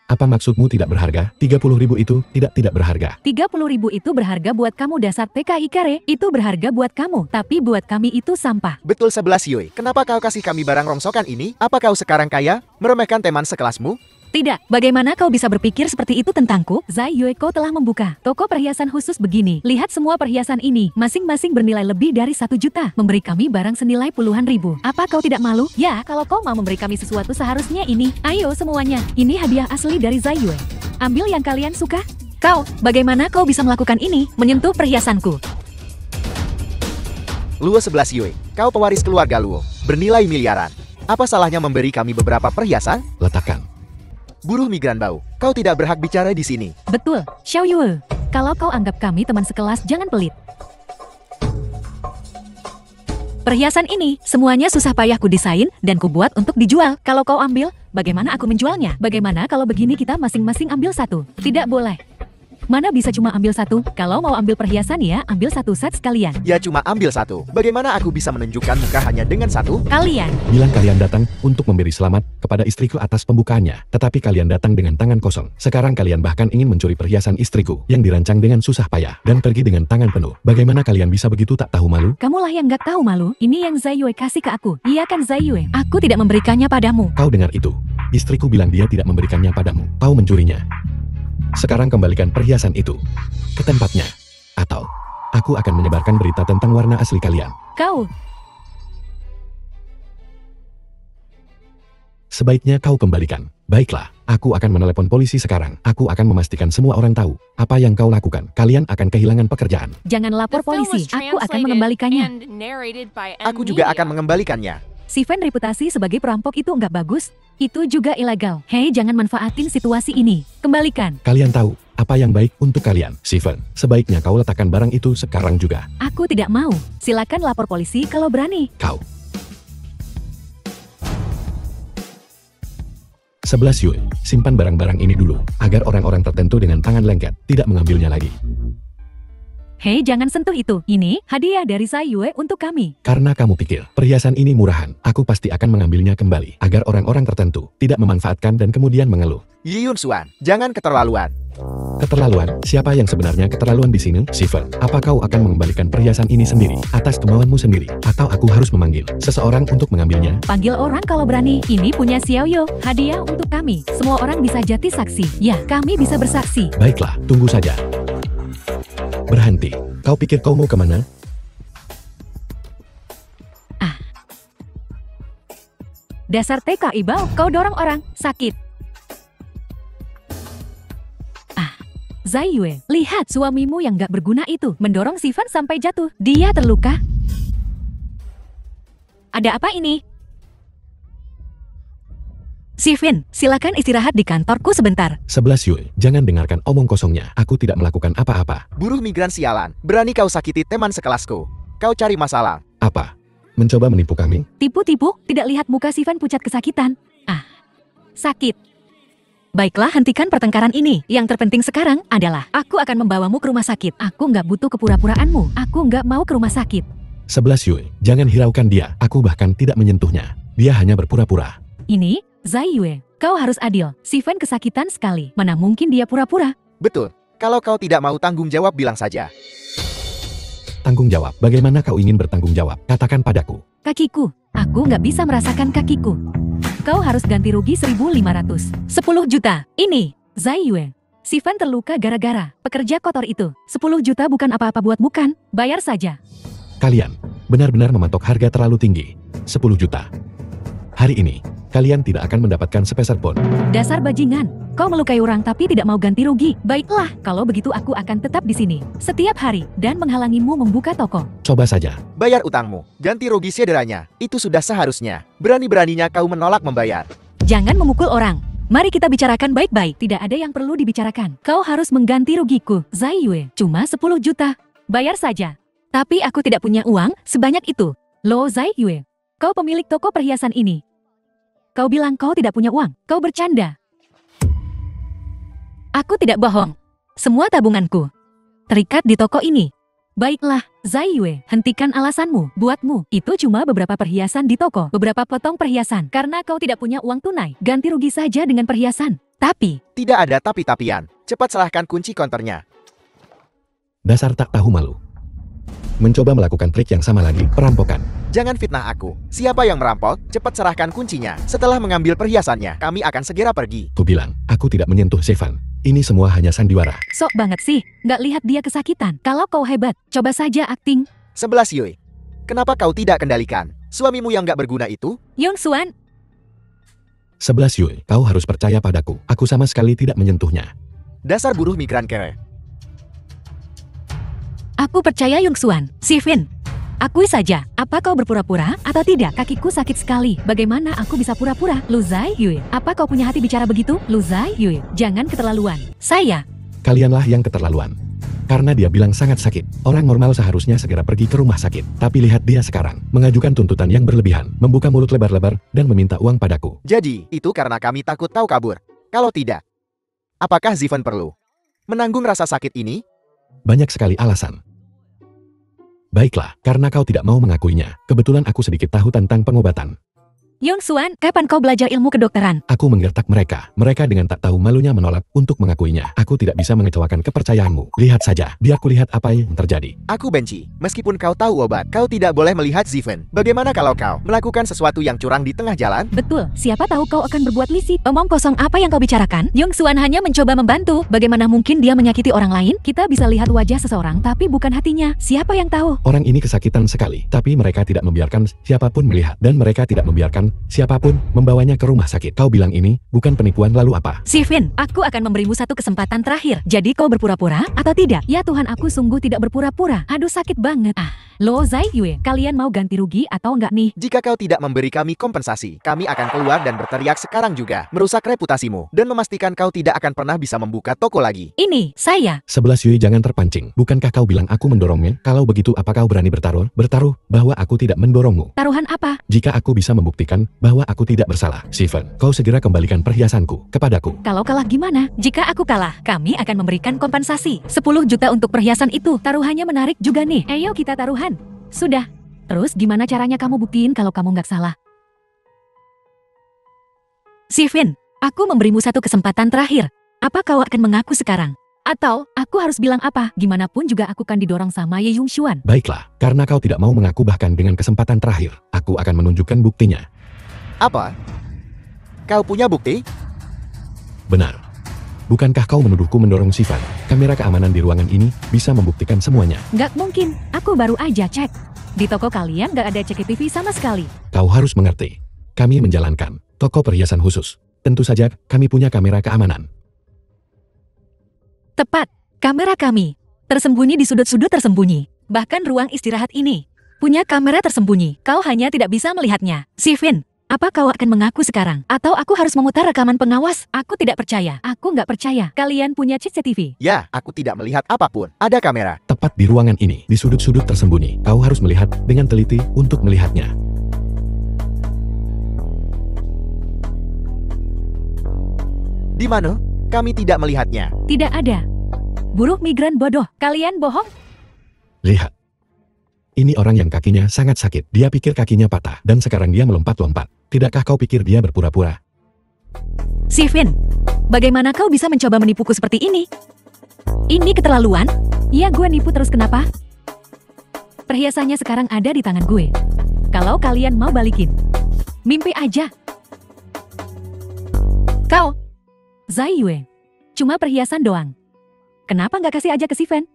Apa maksudmu tidak berharga? 30.000 itu tidak berharga. 30.000 itu berharga buat kamu dasar TKI kare. Itu berharga buat kamu, tapi buat kami itu sampah. Betul 11 Yue. Kenapa kau kasih kami barang rongsokan ini? Apa kau sekarang kaya? Meremehkan teman sekelasmu? Tidak, bagaimana kau bisa berpikir seperti itu tentangku? Zai Yue, kau telah membuka toko perhiasan khusus begini. Lihat semua perhiasan ini, masing-masing bernilai lebih dari 1 juta. Memberi kami barang senilai puluhan ribu. Apa kau tidak malu? Ya, kalau kau mau memberi kami sesuatu seharusnya ini. Ayo semuanya, ini hadiah asli dari Zai Yue. Ambil yang kalian suka. Kau, bagaimana kau bisa melakukan ini? Menyentuh perhiasanku. Luo 11 Yue, kau pewaris keluarga Luo, bernilai miliaran. Apa salahnya memberi kami beberapa perhiasan? Letakkan. Buruh migran bau, kau tidak berhak bicara di sini. Betul, Xiao Yue. Kalau kau anggap kami teman sekelas, jangan pelit. Perhiasan ini, semuanya susah payah ku desain dan ku buat untuk dijual. Kalau kau ambil, bagaimana aku menjualnya? Bagaimana kalau begini kita masing-masing ambil satu? Tidak boleh. Mana bisa cuma ambil satu? Kalau mau ambil perhiasan ya, ambil satu set sekalian. Ya cuma ambil satu. Bagaimana aku bisa menunjukkan muka hanya dengan satu? Kalian. Bilang kalian datang untuk memberi selamat kepada istriku atas pembukaannya. Tetapi kalian datang dengan tangan kosong. Sekarang kalian bahkan ingin mencuri perhiasan istriku yang dirancang dengan susah payah dan pergi dengan tangan penuh. Bagaimana kalian bisa begitu tak tahu malu? Kamulah yang gak tahu malu. Ini yang Zai Yue kasih ke aku. Iya kan Zai Yue? Aku tidak memberikannya padamu. Kau dengar itu? Istriku bilang dia tidak memberikannya padamu. Kau mencurinya. Sekarang kembalikan perhiasan itu ke tempatnya, atau aku akan menyebarkan berita tentang warna asli kalian. Kau. Sebaiknya kau kembalikan. Baiklah, aku akan menelepon polisi sekarang. Aku akan memastikan semua orang tahu apa yang kau lakukan. Kalian akan kehilangan pekerjaan. Jangan lapor polisi, aku akan mengembalikannya. Aku juga akan mengembalikannya. Si Fan reputasi sebagai perampok itu nggak bagus. Itu juga ilegal. Hei, jangan manfaatin situasi ini. Kembalikan. Kalian tahu apa yang baik untuk kalian. Steven, sebaiknya kau letakkan barang itu sekarang juga. Aku tidak mau. Silakan lapor polisi kalau berani. Kau. 11 Yue, simpan barang-barang ini dulu, agar orang-orang tertentu dengan tangan lengket tidak mengambilnya lagi. Hei, jangan sentuh itu. Ini hadiah dari Zai Yue untuk kami. Karena kamu pikir perhiasan ini murahan, aku pasti akan mengambilnya kembali agar orang-orang tertentu tidak memanfaatkan dan kemudian mengeluh. Yiyun Xuan, jangan keterlaluan. Keterlaluan? Siapa yang sebenarnya keterlaluan di sini? Steven, apa kau akan mengembalikan perhiasan ini sendiri atas kemauanmu sendiri, atau aku harus memanggil seseorang untuk mengambilnya? Panggil orang kalau berani. Ini punya Xiaoyo. Hadiah untuk kami. Semua orang bisa jadi saksi. Ya, kami bisa bersaksi. Baiklah, tunggu saja. Berhenti. Kau pikir kau mau kemana? Dasar TKI Bao, kau dorong orang. Sakit. Zai Yue, lihat suamimu yang gak berguna itu mendorong Steven sampai jatuh. Dia terluka. Ada apa ini? Steven, silakan istirahat di kantorku sebentar. 11 Yue, jangan dengarkan omong kosongnya. Aku tidak melakukan apa-apa. Buruh migran sialan, berani kau sakiti teman sekelasku. Kau cari masalah. Apa? Mencoba menipu kami? Tipu-tipu, tidak lihat muka Steven pucat kesakitan. Sakit. Baiklah, hentikan pertengkaran ini. Yang terpenting sekarang adalah aku akan membawamu ke rumah sakit. Aku nggak butuh kepura-puraanmu. Aku nggak mau ke rumah sakit. 11 Yue, jangan hiraukan dia. Aku bahkan tidak menyentuhnya. Dia hanya berpura-pura. Ini, Zai Yue, kau harus adil. Steven kesakitan sekali. Mana mungkin dia pura-pura? Betul. Kalau kau tidak mau tanggung jawab, bilang saja. Tanggung jawab? Bagaimana kau ingin bertanggung jawab? Katakan padaku. Kakiku. Aku nggak bisa merasakan kakiku. Kau harus ganti rugi 1.500. 10 juta. Ini, Zai Yue. Steven terluka gara-gara pekerja kotor itu. 10 juta bukan apa-apa buatmu kan? Bayar saja. Kalian benar-benar mematok harga terlalu tinggi. 10 juta. Hari ini, kalian tidak akan mendapatkan sepeser pun. Dasar bajingan. Kau melukai orang tapi tidak mau ganti rugi. Baiklah, kalau begitu aku akan tetap di sini setiap hari dan menghalangimu membuka toko. Coba saja. Bayar utangmu, ganti rugi sederhana. Itu sudah seharusnya. Berani-beraninya kau menolak membayar. Jangan memukul orang. Mari kita bicarakan baik-baik. Tidak ada yang perlu dibicarakan. Kau harus mengganti rugiku. Zai Yue, cuma 10 juta. Bayar saja. Tapi aku tidak punya uang sebanyak itu. Lo Zai Yue, kau pemilik toko perhiasan ini. Kau bilang kau tidak punya uang. Kau bercanda. Aku tidak bohong. Semua tabunganku terikat di toko ini. Baiklah, Zai Yue, hentikan alasanmu. Buatmu, itu cuma beberapa perhiasan di toko. Beberapa potong perhiasan. Karena kau tidak punya uang tunai. Ganti rugi saja dengan perhiasan. Tapi Tidak ada tapi-tapian. Cepat serahkan kunci konternya. Dasar tak tahu malu. Mencoba melakukan trik yang sama lagi, perampokan. Jangan fitnah aku. Siapa yang merampok, cepat serahkan kuncinya. Setelah mengambil perhiasannya, kami akan segera pergi. Ku bilang, aku tidak menyentuh Steven. Ini semua hanya sandiwara. sok banget sih. Nggak lihat dia kesakitan. Kalau kau hebat, coba saja akting. 11 Yue. Kenapa kau tidak kendalikan suamimu yang gak berguna itu? Yong Xuan, 11 Yue, kau harus percaya padaku. Aku sama sekali tidak menyentuhnya. Dasar buruh migran kere. aku percaya Yong Xuan. Steven, akui saja. Apa kau berpura-pura atau tidak? Kakiku sakit sekali. Bagaimana aku bisa pura-pura? Lu Zai Yue, apa kau punya hati bicara begitu? Lu Zai Yue, jangan keterlaluan. Saya. Kalianlah yang keterlaluan. Karena dia bilang sangat sakit. Orang normal seharusnya segera pergi ke rumah sakit. Tapi lihat dia sekarang, mengajukan tuntutan yang berlebihan, membuka mulut lebar-lebar, dan meminta uang padaku. Jadi, itu karena kami takut kau kabur. Kalau tidak, apakah Steven perlu menanggung rasa sakit ini? Banyak sekali alasan. Baiklah, karena kau tidak mau mengakuinya. Kebetulan aku sedikit tahu tentang pengobatan. Yong Xuan, kapan kau belajar ilmu kedokteran? Aku menggertak mereka. Mereka dengan tak tahu malunya menolak untuk mengakuinya. Aku tidak bisa mengecewakan kepercayaanmu. Lihat saja, biar kulihat apa yang terjadi. Aku benci. Meskipun kau tahu obat, kau tidak boleh melihat Steven. Bagaimana kalau kau melakukan sesuatu yang curang di tengah jalan? Betul, siapa tahu kau akan berbuat lisik. Omong kosong apa yang kau bicarakan? Yong Xuan hanya mencoba membantu. Bagaimana mungkin dia menyakiti orang lain? Kita bisa lihat wajah seseorang tapi bukan hatinya. Siapa yang tahu? Orang ini kesakitan sekali, tapi mereka tidak membiarkan siapapun melihat. Dan mereka tidak membiarkan siapapun membawanya ke rumah sakit. Kau bilang ini bukan penipuan, lalu apa? Steven, aku akan memberimu satu kesempatan terakhir. Jadi kau berpura-pura atau tidak? Ya Tuhan, aku sungguh tidak berpura-pura. Aduh, sakit banget. Lo Zai Yue, kalian mau ganti rugi atau enggak nih? Jika kau tidak memberi kami kompensasi, kami akan keluar dan berteriak sekarang juga, merusak reputasimu, dan memastikan kau tidak akan pernah bisa membuka toko lagi. Ini, saya. 11 Yue, jangan terpancing. Bukankah kau bilang aku mendorongnya? Kalau begitu, apa kau berani bertaruh? Bertaruh bahwa aku tidak mendorongmu. Taruhan apa? Jika aku bisa membuktikan membuktikan bahwa aku tidak bersalah. Steven, kau segera kembalikan perhiasanku kepadaku. Kalau kalah gimana? Jika aku kalah, kami akan memberikan kompensasi 10 juta untuk perhiasan itu. Taruhannya menarik juga nih. Ayo kita taruhan. Sudah. Terus gimana caranya kamu buktiin kalau kamu nggak salah? Steven, aku memberimu satu kesempatan terakhir. Apa kau akan mengaku sekarang? Atau, aku harus bilang apa? Gimana pun juga aku akan didorong sama Ye Yung Xuan. Baiklah, karena kau tidak mau mengaku bahkan dengan kesempatan terakhir, aku akan menunjukkan buktinya. Apa? Kau punya bukti? Benar. Bukankah kau menuduhku mendorong Steven? Kamera keamanan di ruangan ini bisa membuktikan semuanya. Nggak mungkin, aku baru aja cek. Di toko kalian nggak ada CCTV sama sekali. Kau harus mengerti. Kami menjalankan toko perhiasan khusus. Tentu saja, kami punya kamera keamanan. Tepat, kamera kami tersembunyi di sudut-sudut tersembunyi. Bahkan ruang istirahat ini punya kamera tersembunyi. Kau hanya tidak bisa melihatnya. Steven, apa kau akan mengaku sekarang? Atau aku harus memutar rekaman pengawas? Aku tidak percaya. Aku nggak percaya. Kalian punya CCTV? Ya, aku tidak melihat apapun. Ada kamera. Tepat di ruangan ini, di sudut-sudut tersembunyi. Kau harus melihat dengan teliti untuk melihatnya. Di mana? Kami tidak melihatnya. Tidak ada. Buruh migran bodoh. Kalian bohong? Lihat. Ini orang yang kakinya sangat sakit. Dia pikir kakinya patah dan sekarang dia melompat-lompat. Tidakkah kau pikir dia berpura-pura? Steven, bagaimana kau bisa mencoba menipuku seperti ini? Ini keterlaluan? Iya, gue nipu terus kenapa? Perhiasannya sekarang ada di tangan gue. Kalau kalian mau balikin, mimpi aja. Kau, Zai Yue, cuma perhiasan doang. Kenapa nggak kasih aja ke Steven?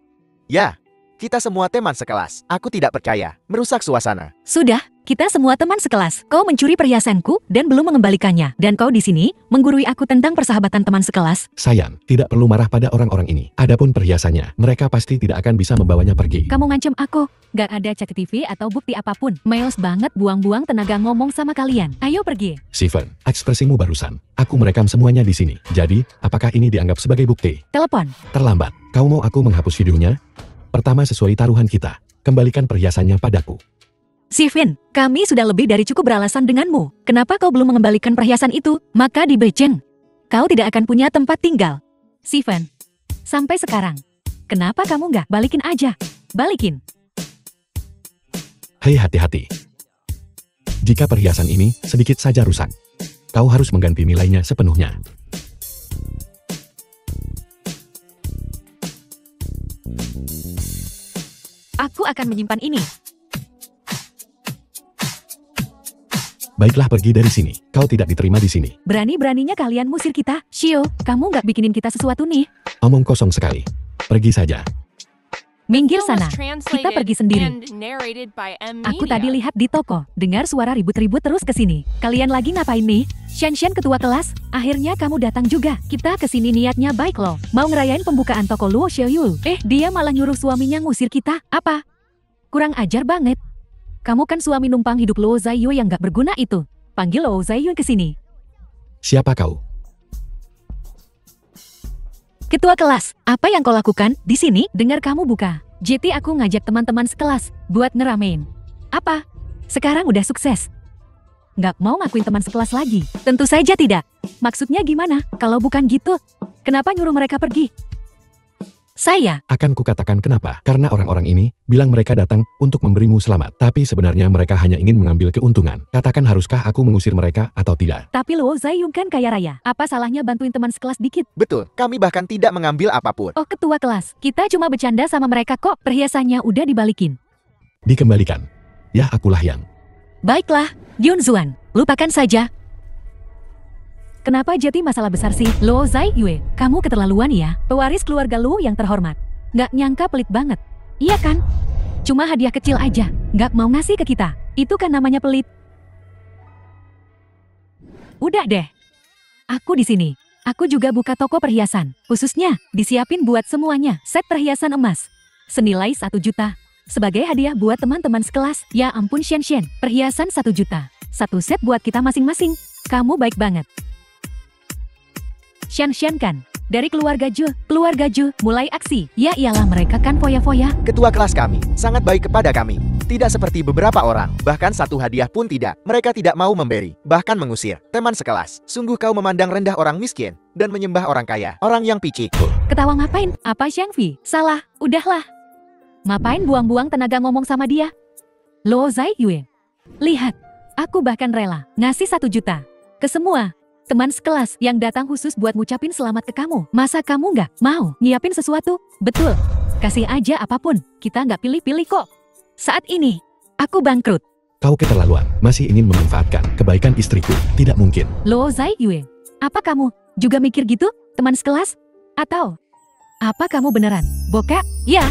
Ya, kita semua teman sekelas. Aku tidak percaya. Merusak suasana. Sudah, kita semua teman sekelas. Kau mencuri perhiasanku dan belum mengembalikannya. Dan kau di sini menggurui aku tentang persahabatan teman sekelas. Sayang, tidak perlu marah pada orang-orang ini. Adapun perhiasannya, mereka pasti tidak akan bisa membawanya pergi. Kamu ngancem aku. Gak ada CCTV atau bukti apapun. Males banget buang-buang tenaga ngomong sama kalian. Ayo pergi. Steven, ekspresimu barusan. Aku merekam semuanya di sini. Jadi, apakah ini dianggap sebagai bukti? Telepon. Terlambat. Kau mau aku menghapus videonya? Pertama sesuai taruhan kita. Kembalikan perhiasannya padaku. Steven, kami sudah lebih dari cukup beralasan denganmu. Kenapa kau belum mengembalikan perhiasan itu? Maka di Beijing, kau tidak akan punya tempat tinggal. Steven, sampai sekarang, kenapa kamu nggak balikin aja? Balikin. Hei, hati-hati. Jika perhiasan ini sedikit saja rusak, kau harus mengganti nilainya sepenuhnya. Aku akan menyimpan ini. Baiklah, pergi dari sini. Kau tidak diterima di sini. Berani-beraninya kalian musir kita. Shio, kamu nggak bikinin kita sesuatu nih. Omong kosong sekali. Pergi saja. Minggir Film was sana. translated Kita pergi sendiri. and narrated by M. Aku Media. tadi lihat di toko, dengar suara ribut-ribut terus ke sini. Kalian lagi ngapain nih? Shen ketua kelas, akhirnya kamu datang juga. Kita kesini niatnya baik loh. Mau ngerayain pembukaan toko Luo Xiaoyu. Dia malah nyuruh suaminya ngusir kita. Apa? Kurang ajar banget. Kamu kan suami numpang hidup Luo Zaiyu yang gak berguna itu. Panggil Luo Zaiyu ke sini. Siapa kau? Ketua kelas, apa yang kau lakukan di sini? Dengar kamu buka. JT aku ngajak teman-teman sekelas buat ngeramein. Apa? Sekarang udah sukses. Nggak mau ngakuin teman sekelas lagi? Tentu saja tidak. Maksudnya gimana? Kalau bukan gitu, kenapa nyuruh mereka pergi? Saya Akan kukatakan kenapa. Karena orang-orang ini bilang mereka datang untuk memberimu selamat. Tapi sebenarnya mereka hanya ingin mengambil keuntungan. Katakan, haruskah aku mengusir mereka atau tidak? Tapi Luo Zaiyun kan kaya raya. Apa salahnya bantuin teman sekelas dikit? Betul, kami bahkan tidak mengambil apapun. Oh, ketua kelas, kita cuma bercanda sama mereka kok. Perhiasannya udah dibalikin. Dikembalikan. Ya, akulah yang. Baiklah, Yun Zuan, lupakan saja. Kenapa jadi masalah besar sih? Luo Zaiyue, kamu keterlaluan ya. Pewaris keluarga Luo yang terhormat. Nggak nyangka pelit banget. Iya kan? Cuma hadiah kecil aja. Nggak mau ngasih ke kita. Itu kan namanya pelit. Udah deh. Aku di sini. Aku juga buka toko perhiasan. Khususnya, disiapin buat semuanya. Set perhiasan emas. Senilai 1 juta. Sebagai hadiah buat teman-teman sekelas. Ya ampun Shen, perhiasan 1 juta. 1 set buat kita masing-masing. Kamu baik banget. Shen kan? Dari keluarga Ju mulai aksi. Ya iyalah, mereka kan foya-foya. Ketua kelas kami sangat baik kepada kami. Tidak seperti beberapa orang, bahkan satu hadiah pun tidak. Mereka tidak mau memberi, bahkan mengusir. Teman sekelas, sungguh kau memandang rendah orang miskin dan menyembah orang kaya, orang yang picik. Ketawa ngapain? Apa Xiangfi? Salah, udahlah. Ngapain buang-buang tenaga ngomong sama dia? Luo Zaiyue. Lihat, aku bahkan rela ngasih 1 juta ke semua teman sekelas yang datang khusus buat ngucapin selamat ke kamu. Masa kamu nggak mau nyiapin sesuatu? Betul, kasih aja apapun, kita nggak pilih-pilih kok. Saat ini, aku bangkrut. Kau keterlaluan, masih ingin memanfaatkan kebaikan istriku. Tidak mungkin. Luo Zaiyue, apa kamu juga mikir gitu, teman sekelas? Atau apa kamu beneran bokek? Ya,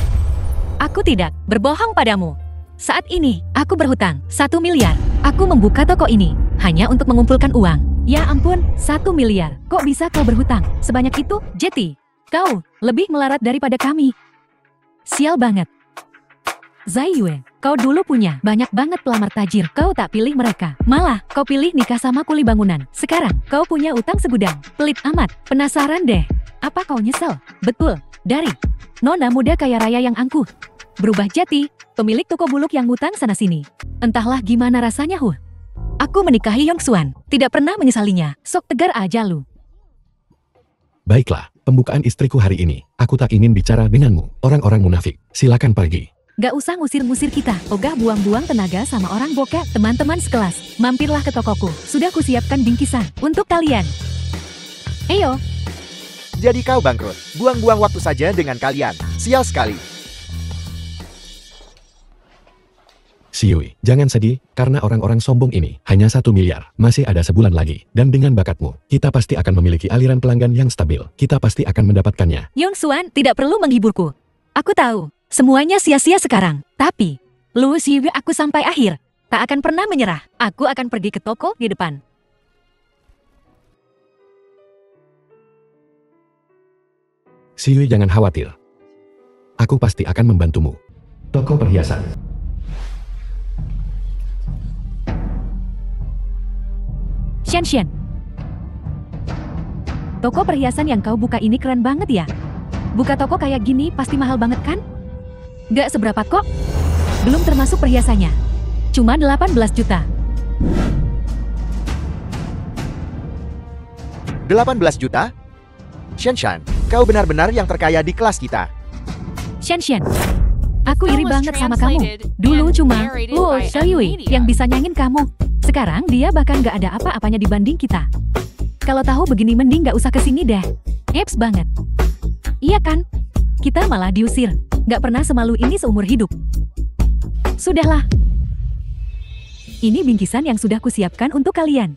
aku tidak berbohong padamu. Saat ini, aku berhutang 1 miliar. Aku membuka toko ini hanya untuk mengumpulkan uang. Ya ampun, 1 miliar. Kok bisa kau berhutang sebanyak itu? Jetty, kau lebih melarat daripada kami. Sial banget. Zaiyue, kau dulu punya banyak banget pelamar tajir. Kau tak pilih mereka. Malah, kau pilih nikah sama kuli bangunan. Sekarang, kau punya utang segudang. Pelit amat. Penasaran deh. Apa kau nyesel? Betul. Dari nona muda kaya raya yang angkuh berubah jadi pemilik toko buluk yang ngutang sana-sini. Entahlah gimana rasanya, Aku menikahi Yongxuan. Tidak pernah menyesalinya. Sok tegar aja lu. Baiklah, pembukaan istriku hari ini. Aku tak ingin bicara denganmu, orang-orang munafik. Silakan pergi. Gak usah ngusir-ngusir kita. Ogah buang-buang tenaga sama orang bokek. Teman-teman sekelas, mampirlah ke tokoku. Sudah kusiapkan bingkisan untuk kalian. Ayo. Jadi kau bangkrut. Buang-buang waktu saja dengan kalian. Sial sekali. Xiui, jangan sedih, karena orang-orang sombong ini hanya 1 miliar. Masih ada sebulan lagi. Dan dengan bakatmu, kita pasti akan memiliki aliran pelanggan yang stabil. Kita pasti akan mendapatkannya. Yongxuan tidak perlu menghiburku. Aku tahu, semuanya sia-sia sekarang. Tapi, Luo Xiui aku sampai akhir. Tak akan pernah menyerah. Aku akan pergi ke toko di depan. Xiui, jangan khawatir. Aku pasti akan membantumu. Toko perhiasan. Xian. Toko perhiasan yang kau buka ini keren banget ya. Buka toko kayak gini pasti mahal banget kan? Gak seberapa kok. Belum termasuk perhiasannya. Cuma 18 juta. 18 juta? Xian, kau benar-benar yang terkaya di kelas kita. Xian, aku iri banget sama kamu. Dulu cuma Luo Xiui yang bisa nyanyiin kamu. Sekarang dia bahkan gak ada apa-apanya dibanding kita. Kalau tahu begini mending gak usah kesini deh. Eps banget. Iya kan? Kita malah diusir. Gak pernah semalu ini seumur hidup. Sudahlah. Ini bingkisan yang sudah kusiapkan untuk kalian.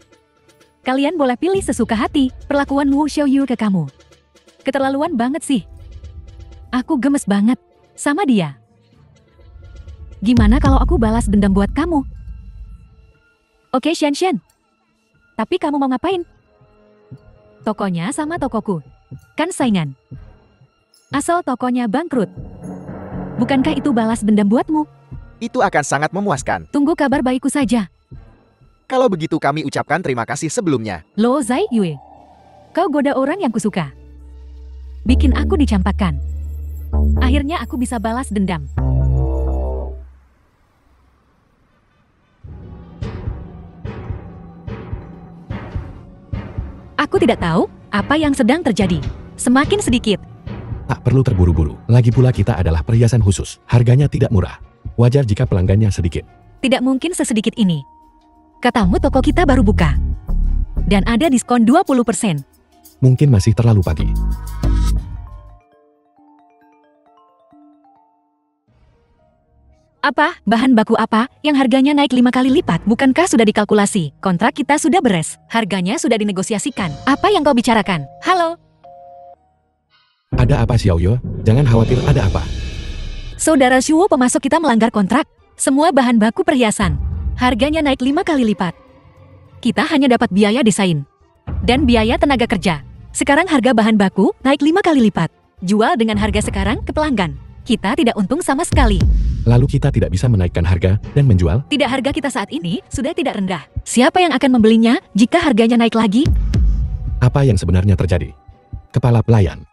Kalian boleh pilih sesuka hati perlakuan Luo Xiuyu ke kamu. Keterlaluan banget sih. Aku gemes banget sama dia. Gimana kalau aku balas dendam buat kamu? Oke Xian. Tapi kamu mau ngapain? Tokonya sama tokoku. Kan saingan. Asal tokonya bangkrut. Bukankah itu balas dendam buatmu? Itu akan sangat memuaskan. Tunggu kabar baikku saja. Kalau begitu kami ucapkan terima kasih sebelumnya. Luo Zaiyue, kau goda orang yang kusuka. Bikin aku dicampakkan. Akhirnya aku bisa balas dendam. Aku tidak tahu apa yang sedang terjadi. Semakin sedikit. Tak perlu terburu-buru. Lagi pula kita adalah perhiasan khusus. Harganya tidak murah. Wajar jika pelanggannya sedikit. Tidak mungkin sesedikit ini. Katamu toko kita baru buka. Dan ada diskon 20%. Mungkin masih terlalu pagi. Apa? Bahan baku apa yang harganya naik 5 kali lipat? Bukankah sudah dikalkulasi? Kontrak kita sudah beres. Harganya sudah dinegosiasikan. Apa yang kau bicarakan? Halo? Ada apa Xiaoyo? Jangan khawatir, ada apa? Saudara Shuo pemasok kita melanggar kontrak. Semua bahan baku perhiasan. Harganya naik 5 kali lipat. Kita hanya dapat biaya desain. Dan biaya tenaga kerja. Sekarang harga bahan baku naik 5 kali lipat. Jual dengan harga sekarang ke pelanggan. Kita tidak untung sama sekali. Lalu kita tidak bisa menaikkan harga dan menjual? Tidak, harga kita saat ini sudah tidak rendah. Siapa yang akan membelinya jika harganya naik lagi? Apa yang sebenarnya terjadi? Kepala pelayan.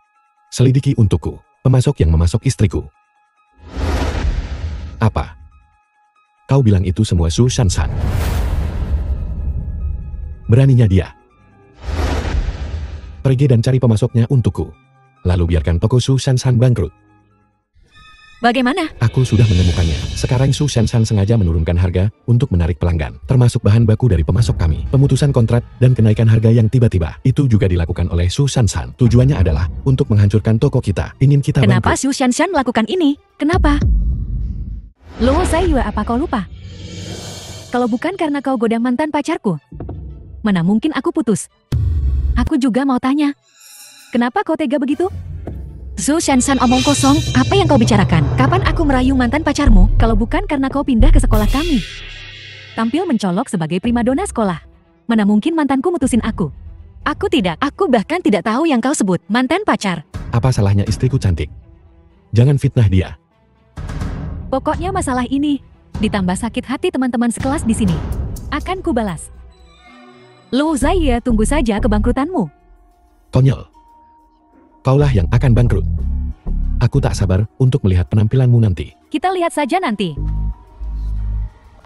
Selidiki untukku. Pemasok yang memasok istriku. Apa? Kau bilang itu semua Su Shan-san. Beraninya dia. Pergi dan cari pemasoknya untukku. Lalu biarkan toko Su Shan-san bangkrut. Bagaimana? Aku sudah menemukannya. Sekarang Su Shan-san sengaja menurunkan harga untuk menarik pelanggan, termasuk bahan baku dari pemasok kami, pemutusan kontrak, dan kenaikan harga yang tiba-tiba. Itu juga dilakukan oleh Su Shan-san. Tujuannya adalah untuk menghancurkan toko kita. Ingin kita Kenapa bangkrut. Su Shan-san melakukan ini? Kenapa? Luo Zaiyu, apa kau lupa? Kalau bukan karena kau goda mantan pacarku, mana mungkin aku putus? Aku juga mau tanya, kenapa kau tega begitu? Su Shan-san, omong kosong, apa yang kau bicarakan? Kapan aku merayu mantan pacarmu, kalau bukan karena kau pindah ke sekolah kami? Tampil mencolok sebagai primadona sekolah. Mana mungkin mantanku mutusin aku? Aku tidak, aku bahkan tidak tahu yang kau sebut, mantan pacar. Apa salahnya istriku cantik? Jangan fitnah dia. Pokoknya masalah ini, ditambah sakit hati teman-teman sekelas di sini, akan kubalas. Luo Zaiyu, tunggu saja kebangkrutanmu. Konyol. Kaulah yang akan bangkrut. Aku tak sabar untuk melihat penampilanmu nanti. Kita lihat saja nanti.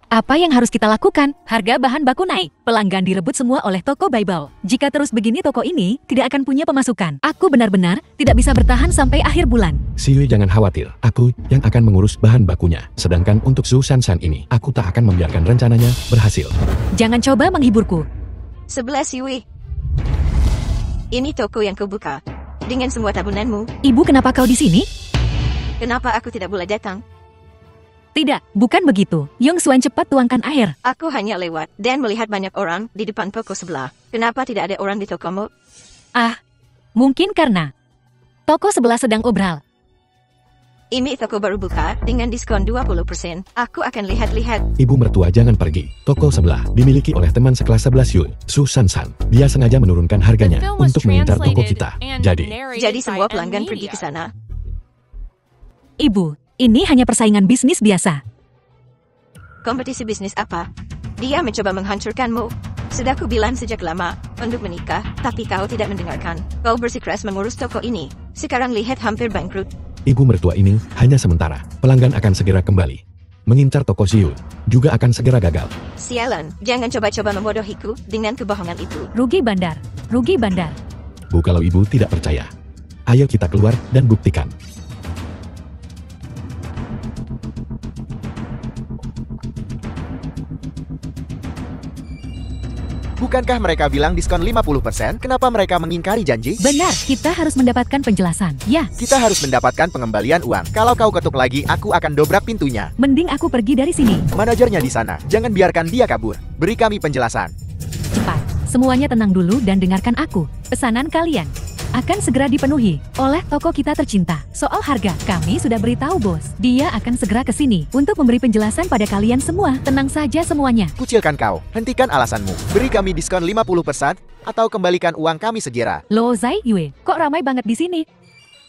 Apa yang harus kita lakukan? Harga bahan baku naik. Pelanggan direbut semua oleh toko Baibao. Jika terus begini toko ini tidak akan punya pemasukan. Aku benar-benar tidak bisa bertahan sampai akhir bulan. Siwi, jangan khawatir. Aku yang akan mengurus bahan bakunya. Sedangkan untuk Su Shan-san ini, aku tak akan membiarkan rencananya berhasil. Jangan coba menghiburku. 11 Yui. Ini toko yang kau buka. Dengan semua tabunganmu. Ibu, kenapa kau di sini? Kenapa aku tidak boleh datang? Tidak, bukan begitu. Yong Xuan, cepat tuangkan air. Aku hanya lewat dan melihat banyak orang di depan toko sebelah. Kenapa tidak ada orang di tokomu? Ah, mungkin karena toko sebelah sedang obral. Ini toko baru buka dengan diskon 20%. Aku akan lihat-lihat. Ibu mertua, jangan pergi. Toko sebelah dimiliki oleh teman sekelas 11 Yul, Su Shan-san. Dia sengaja menurunkan harganya untuk mengincar toko kita. Jadi semua pelanggan pergi ke sana. Ibu, ini hanya persaingan bisnis biasa. Kompetisi bisnis apa? Dia mencoba menghancurkanmu. Sudah ku bilang sejak lama untuk menikah, tapi kau tidak mendengarkan. Kau bersikeras mengurus toko ini. Sekarang lihat hampir bangkrut. Ibu mertua ini hanya sementara. Pelanggan akan segera kembali. Mengincar toko Siul juga akan segera gagal. Sialan, jangan coba-coba membodohiku dengan kebohongan itu. Rugi bandar, rugi bandar. Bu, kalau ibu tidak percaya, ayo kita keluar dan buktikan. Bukankah mereka bilang diskon 50%? Kenapa mereka mengingkari janji? Benar, kita harus mendapatkan penjelasan. Ya, Kita harus mendapatkan pengembalian uang. Kalau kau ketuk lagi, aku akan dobrak pintunya. mending aku pergi dari sini. Manajernya di sana. Jangan biarkan dia kabur. Beri kami penjelasan. Cepat, semuanya tenang dulu dan dengarkan aku. Pesanan kalian akan segera dipenuhi oleh toko kita tercinta. Soal harga, kami sudah beritahu bos. Dia akan segera ke sini untuk memberi penjelasan pada kalian semua. Tenang saja semuanya. Kucilkan kau. Hentikan alasanmu. Beri kami diskon 50% atau kembalikan uang kami segera. Luo Zaiyu, kok ramai banget di sini?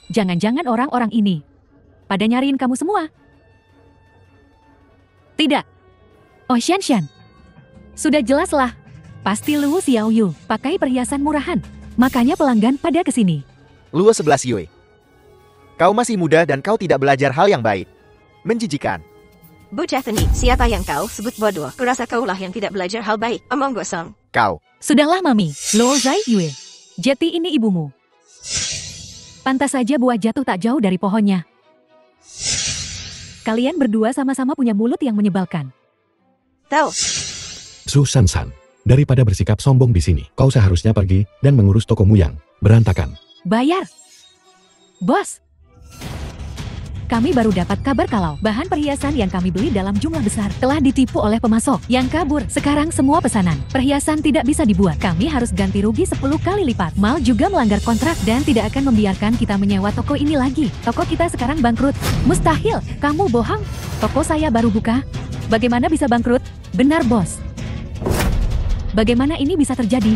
Jangan-jangan orang-orang ini pada nyariin kamu semua? Tidak. Oh, Shan-shan. Sudah jelaslah. Pasti Luo Xiaoyu pakai perhiasan murahan. Makanya pelanggan pada kesini. Luo 11 Yui. Kau masih muda dan kau tidak belajar hal yang baik. Menjijikan. Bocah teni, siapa yang kau sebut bodoh? Kurasa kaulah yang tidak belajar hal baik. Omong gosong. Kau. Sudahlah Mami, Luo Zaiyu. Jeti ini ibumu. Pantas saja buah jatuh tak jauh dari pohonnya. Kalian berdua sama-sama punya mulut yang menyebalkan. Tahu. Su Shan-san, daripada bersikap sombong di sini, kau seharusnya pergi dan mengurus tokomu yang berantakan. Bayar. Bos. Kami baru dapat kabar kalau bahan perhiasan yang kami beli dalam jumlah besar telah ditipu oleh pemasok yang kabur. Sekarang semua pesanan perhiasan tidak bisa dibuat. Kami harus ganti rugi 10 kali lipat. Mal juga melanggar kontrak dan tidak akan membiarkan kita menyewa toko ini lagi. Toko kita sekarang bangkrut. Mustahil, kamu bohong. Toko saya baru buka. Bagaimana bisa bangkrut? Benar, bos. Bagaimana ini bisa terjadi?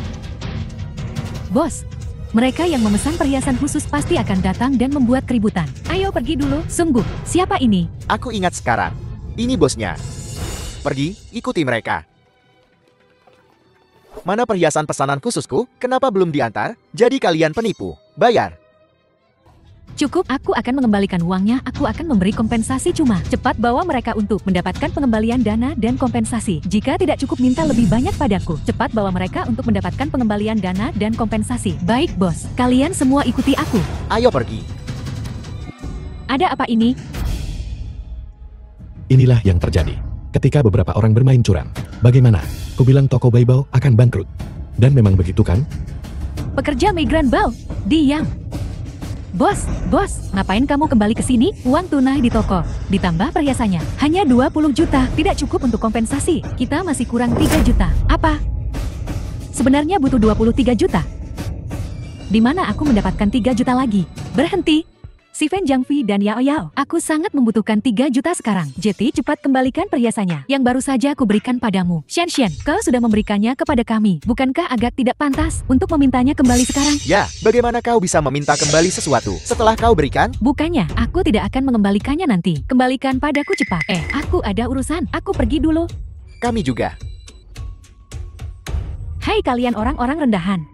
Bos, mereka yang memesan perhiasan khusus pasti akan datang dan membuat keributan. Ayo pergi dulu. Sungguh, siapa ini? Aku ingat sekarang. Ini bosnya. Pergi, ikuti mereka. Mana perhiasan pesanan khususku? Kenapa belum diantar? Jadi kalian penipu. Bayar. Cukup, aku akan mengembalikan uangnya, aku akan memberi kompensasi cuma. Cepat bawa mereka untuk mendapatkan pengembalian dana dan kompensasi. Jika tidak cukup minta lebih banyak padaku. Cepat bawa mereka untuk mendapatkan pengembalian dana dan kompensasi. Baik bos, kalian semua ikuti aku. Ayo pergi. Ada apa ini? Inilah yang terjadi ketika beberapa orang bermain curang. Bagaimana? Kubilang toko Baibao akan bangkrut. Dan memang begitu kan? Pekerja migran Bao, diam. Bos, ngapain kamu kembali ke sini? Uang tunai di toko, ditambah perhiasannya. Hanya 20 juta, tidak cukup untuk kompensasi. Kita masih kurang 3 juta. Apa? Sebenarnya butuh 23 juta. Di mana aku mendapatkan 3 juta lagi? Berhenti. Si Fen Jiangfi dan Yao Yao, aku sangat membutuhkan 3 juta sekarang. Jeti, cepat kembalikan perhiasannya yang baru saja aku berikan padamu. Shen, kau sudah memberikannya kepada kami. Bukankah agak tidak pantas untuk memintanya kembali sekarang? Ya, bagaimana kau bisa meminta kembali sesuatu setelah kau berikan? Bukannya, aku tidak akan mengembalikannya nanti. Kembalikan padaku cepat. Aku ada urusan. Aku pergi dulu. Kami juga. Hai kalian orang-orang rendahan.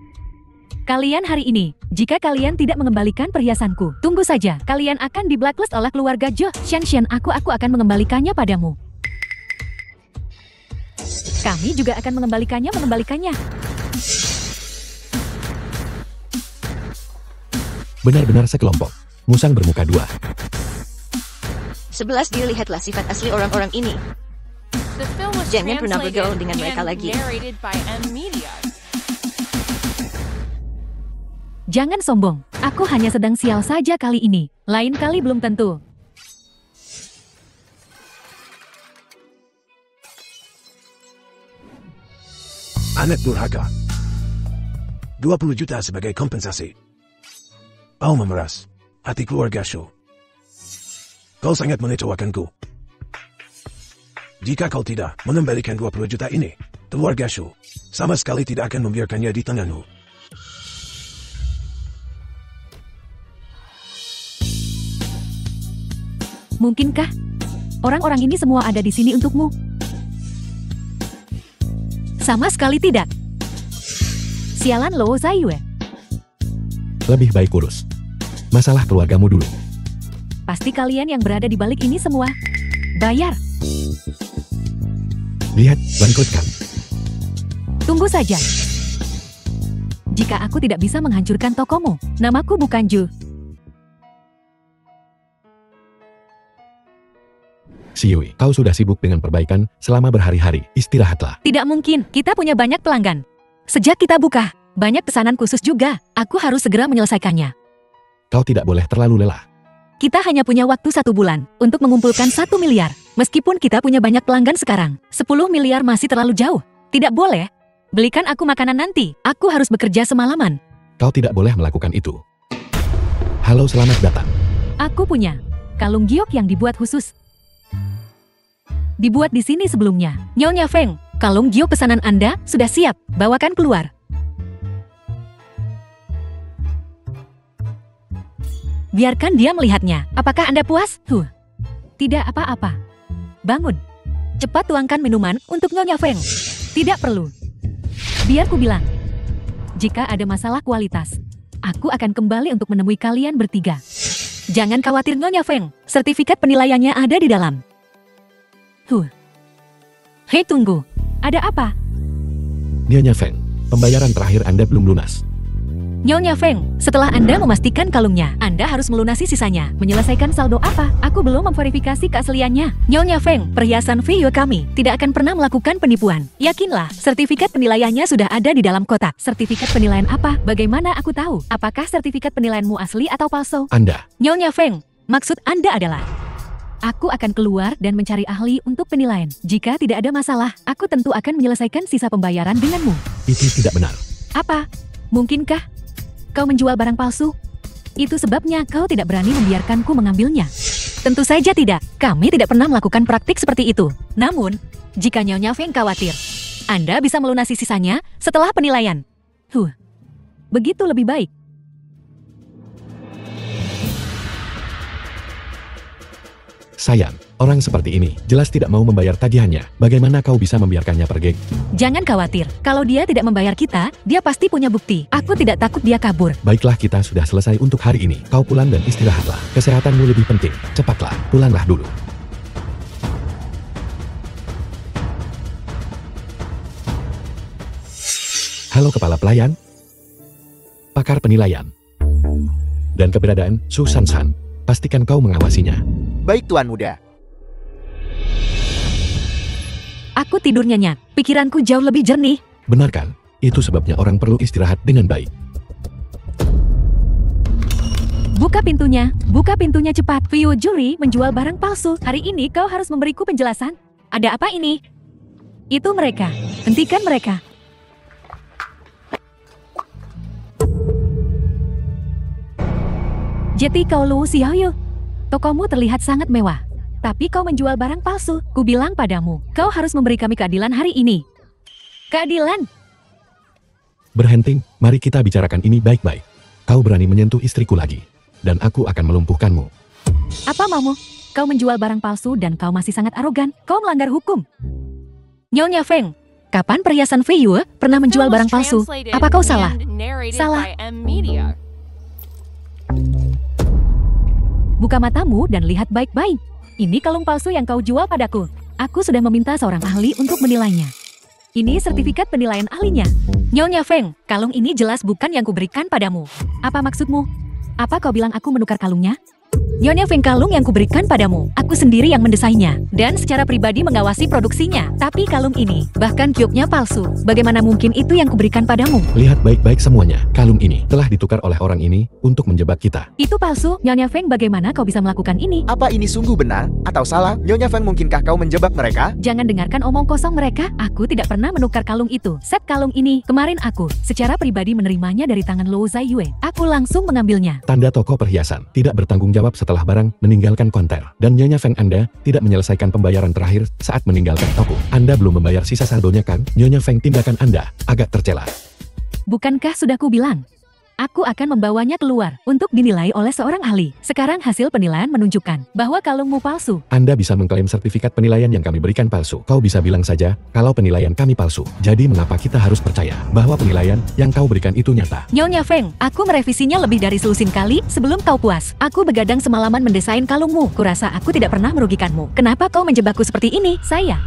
Kalian hari ini, jika kalian tidak mengembalikan perhiasanku, tunggu saja, kalian akan di-blacklist oleh keluarga Jo. Shen, aku akan mengembalikannya padamu. Kami juga akan mengembalikannya. Benar-benar sekelompok. Musang bermuka dua. 11 dilihatlah sifat asli orang-orang ini. The film was Jangan pernah bergaul translated dengan mereka and lagi. narrated by M Media. Jangan sombong, aku hanya sedang sial saja kali ini. Lain kali belum tentu. Anak durhaka. 20 juta sebagai kompensasi. Kau memeras hati keluarga Shu. Kau sangat mengecewakanku. Jika kau tidak mengembalikan 20 juta ini, keluarga Shu sama sekali tidak akan membiarkannya di tanganmu. Mungkinkah orang-orang ini semua ada di sini untukmu? Sama sekali tidak. Sialan Luo Zaiyue. Lebih baik urus masalah keluargamu dulu. Pasti kalian yang berada di balik ini semua bayar. Lihat, bangkrutkan. Tunggu saja. Jika aku tidak bisa menghancurkan tokomu, namaku bukan Ju. Si Yui, kau sudah sibuk dengan perbaikan selama berhari-hari. Istirahatlah. Tidak mungkin, kita punya banyak pelanggan. Sejak kita buka, banyak pesanan khusus juga. Aku harus segera menyelesaikannya. Kau tidak boleh terlalu lelah. Kita hanya punya waktu 1 bulan untuk mengumpulkan 1 miliar. Meskipun kita punya banyak pelanggan sekarang, 10 miliar masih terlalu jauh. Tidak boleh. Belikan aku makanan nanti. Aku harus bekerja semalaman. Kau tidak boleh melakukan itu. Halo, selamat datang. Aku punya kalung giok yang dibuat khusus. Dibuat di sini sebelumnya. Nyonya Feng, kalung giok pesanan Anda sudah siap. Bawakan keluar. Biarkan dia melihatnya. Apakah Anda puas? Tidak apa-apa. Bangun. Cepat tuangkan minuman untuk Nyonya Feng. Tidak perlu. Biar ku bilang. Jika ada masalah kualitas, aku akan kembali untuk menemui kalian bertiga. Jangan khawatir Nyonya Feng. Sertifikat penilaiannya ada di dalam. Hei, tunggu. Ada apa? Nyonya Feng, pembayaran terakhir Anda belum lunas. Nyonya Feng, setelah Anda memastikan kalungnya, Anda harus melunasi sisanya. Menyelesaikan saldo apa? Aku belum memverifikasi keasliannya. Nyonya Feng, perhiasan Viyo kami tidak akan pernah melakukan penipuan. Yakinlah, sertifikat penilaiannya sudah ada di dalam kotak. Sertifikat penilaian apa? Bagaimana aku tahu? Apakah sertifikat penilaianmu asli atau palsu? Anda. Nyonya Feng, maksud Anda adalah... Aku akan keluar dan mencari ahli untuk penilaian. Jika tidak ada masalah, aku tentu akan menyelesaikan sisa pembayaran denganmu. Itu tidak benar. Apa? Mungkinkah kau menjual barang palsu? Itu sebabnya kau tidak berani membiarkanku mengambilnya. Tentu saja tidak. Kami tidak pernah melakukan praktik seperti itu. Namun, jika Nyonya Feng khawatir, Anda bisa melunasi sisanya setelah penilaian. Begitu lebih baik. Sayang, Orang seperti ini jelas tidak mau membayar tagihannya. Bagaimana kau bisa membiarkannya pergi? Jangan khawatir, kalau dia tidak membayar kita, dia pasti punya bukti. Aku tidak takut dia kabur. Baiklah, kita sudah selesai untuk hari ini. Kau pulang dan istirahatlah. Kesehatanmu lebih penting. Cepatlah, pulanglah dulu. Halo kepala pelayan. Pakar penilaian. Dan keberadaan Su Shan. Pastikan kau mengawasinya. Baik Tuan Muda. Aku tidur nyenyak, pikiranku jauh lebih jernih. Benar kan? Itu sebabnya orang perlu istirahat dengan baik. Buka pintunya cepat. View Juri menjual barang palsu. Hari ini kau harus memberiku penjelasan. Ada apa ini? Itu mereka. Hentikan mereka. Jeti kau Lu Xiaoyu. Tokomu terlihat sangat mewah. Tapi kau menjual barang palsu. Ku bilang padamu, kau harus memberi kami keadilan hari ini. Keadilan? Berhenti, mari kita bicarakan ini baik-baik. Kau berani menyentuh istriku lagi. Dan aku akan melumpuhkanmu. Apa maumu? Kau menjual barang palsu dan kau masih sangat arogan. Kau melanggar hukum. Nyonya Feng, kapan perhiasan Fei Yue pernah menjual barang palsu? Apa kau salah? Salah. Buka matamu dan lihat baik-baik. Ini kalung palsu yang kau jual padaku. Aku sudah meminta seorang ahli untuk menilainya. Ini sertifikat penilaian ahlinya. Nyonya Feng, kalung ini jelas bukan yang kuberikan padamu. Apa maksudmu? Apa kau bilang aku menukar kalungnya? Nyonya Feng, kalung yang kuberikan padamu, aku sendiri yang mendesainnya, dan secara pribadi mengawasi produksinya. Tapi kalung ini, bahkan kyoknya palsu. Bagaimana mungkin itu yang kuberikan padamu? Lihat baik-baik semuanya. Kalung ini telah ditukar oleh orang ini untuk menjebak kita. Itu palsu. Nyonya Feng, bagaimana kau bisa melakukan ini? Apa ini sungguh benar atau salah? Nyonya Feng, mungkinkah kau menjebak mereka? Jangan dengarkan omong kosong mereka. Aku tidak pernah menukar kalung itu. Set kalung ini, kemarin aku secara pribadi menerimanya dari tangan Luo Zhaiyue. Aku langsung mengambilnya. Tanda toko perhiasan tidak bertanggung jawab setelah barang meninggalkan konter. Dan Nyonya Feng, Anda tidak menyelesaikan pembayaran terakhir saat meninggalkan toko. Anda belum membayar sisa saldonya kan? Nyonya Feng, tindakan Anda agak tercela. Bukankah sudah ku bilang? Aku akan membawanya keluar untuk dinilai oleh seorang ahli. Sekarang hasil penilaian menunjukkan bahwa kalungmu palsu. Anda bisa mengklaim sertifikat penilaian yang kami berikan palsu. Kau bisa bilang saja kalau penilaian kami palsu. Jadi mengapa kita harus percaya bahwa penilaian yang kau berikan itu nyata? Nyonya Feng, aku merevisinya lebih dari selusin kali sebelum kau puas. Aku begadang semalaman mendesain kalungmu. Kurasa aku tidak pernah merugikanmu. Kenapa kau menjebakku seperti ini? Saya.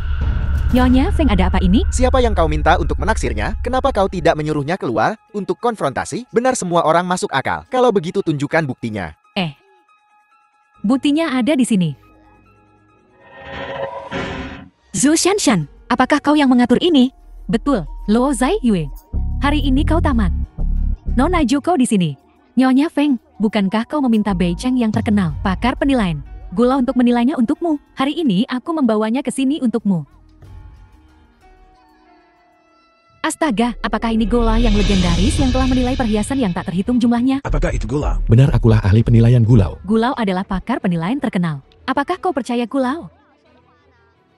Nyonya Feng, ada apa ini? Siapa yang kau minta untuk menaksirnya? Kenapa kau tidak menyuruhnya keluar untuk konfrontasi? Benar, semua orang masuk akal. Kalau begitu tunjukkan buktinya. Buktinya ada di sini. Zhu Shanshan, apakah kau yang mengatur ini? Betul, Luo Zhaiyue. Hari ini kau tamat. Nona Joko di sini. Nyonya Feng, bukankah kau meminta Bei Cheng yang terkenal, pakar penilaian, gula untuk menilainya untukmu? Hari ini aku membawanya ke sini untukmu. Astaga, apakah ini Gola yang legendaris yang telah menilai perhiasan yang tak terhitung jumlahnya? Apakah itu Gulau? Benar, akulah ahli penilaian Gulau. Gulau adalah pakar penilaian terkenal. Apakah kau percaya Gulau?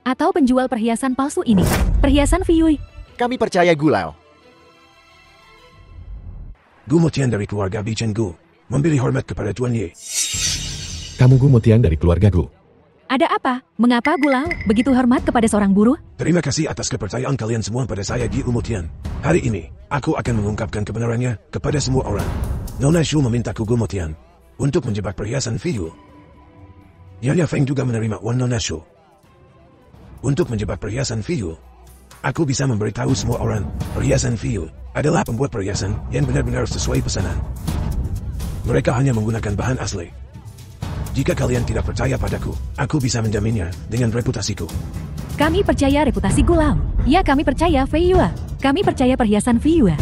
Atau penjual perhiasan palsu ini? Perhiasan Fei Yue? Kami percaya Gulau. Gu Motian dari keluarga Bichen Gu. Memberi hormat kepada Tuan Ye. Kamu Gu Motian dari keluarga Gu. Ada apa? Mengapa Gulau begitu hormat kepada seorang buruh? Terima kasih atas kepercayaan kalian semua pada saya di Umutian. Hari ini, aku akan mengungkapkan kebenarannya kepada semua orang. Nona Shu memintaku Gu Motian untuk menjebak perhiasan Fei Yue. Nyonya Feng juga menerima uang Nona Shu untuk menjebak perhiasan Fei Yue. Aku bisa memberitahu semua orang, perhiasan Fei Yue adalah pembuat perhiasan yang benar-benar sesuai pesanan. Mereka hanya menggunakan bahan asli. Jika kalian tidak percaya padaku, aku bisa menjaminnya dengan reputasiku. Kami percaya reputasi Gulau. Ya, kami percaya Fei Yue. Kami percaya perhiasan Fei Yue.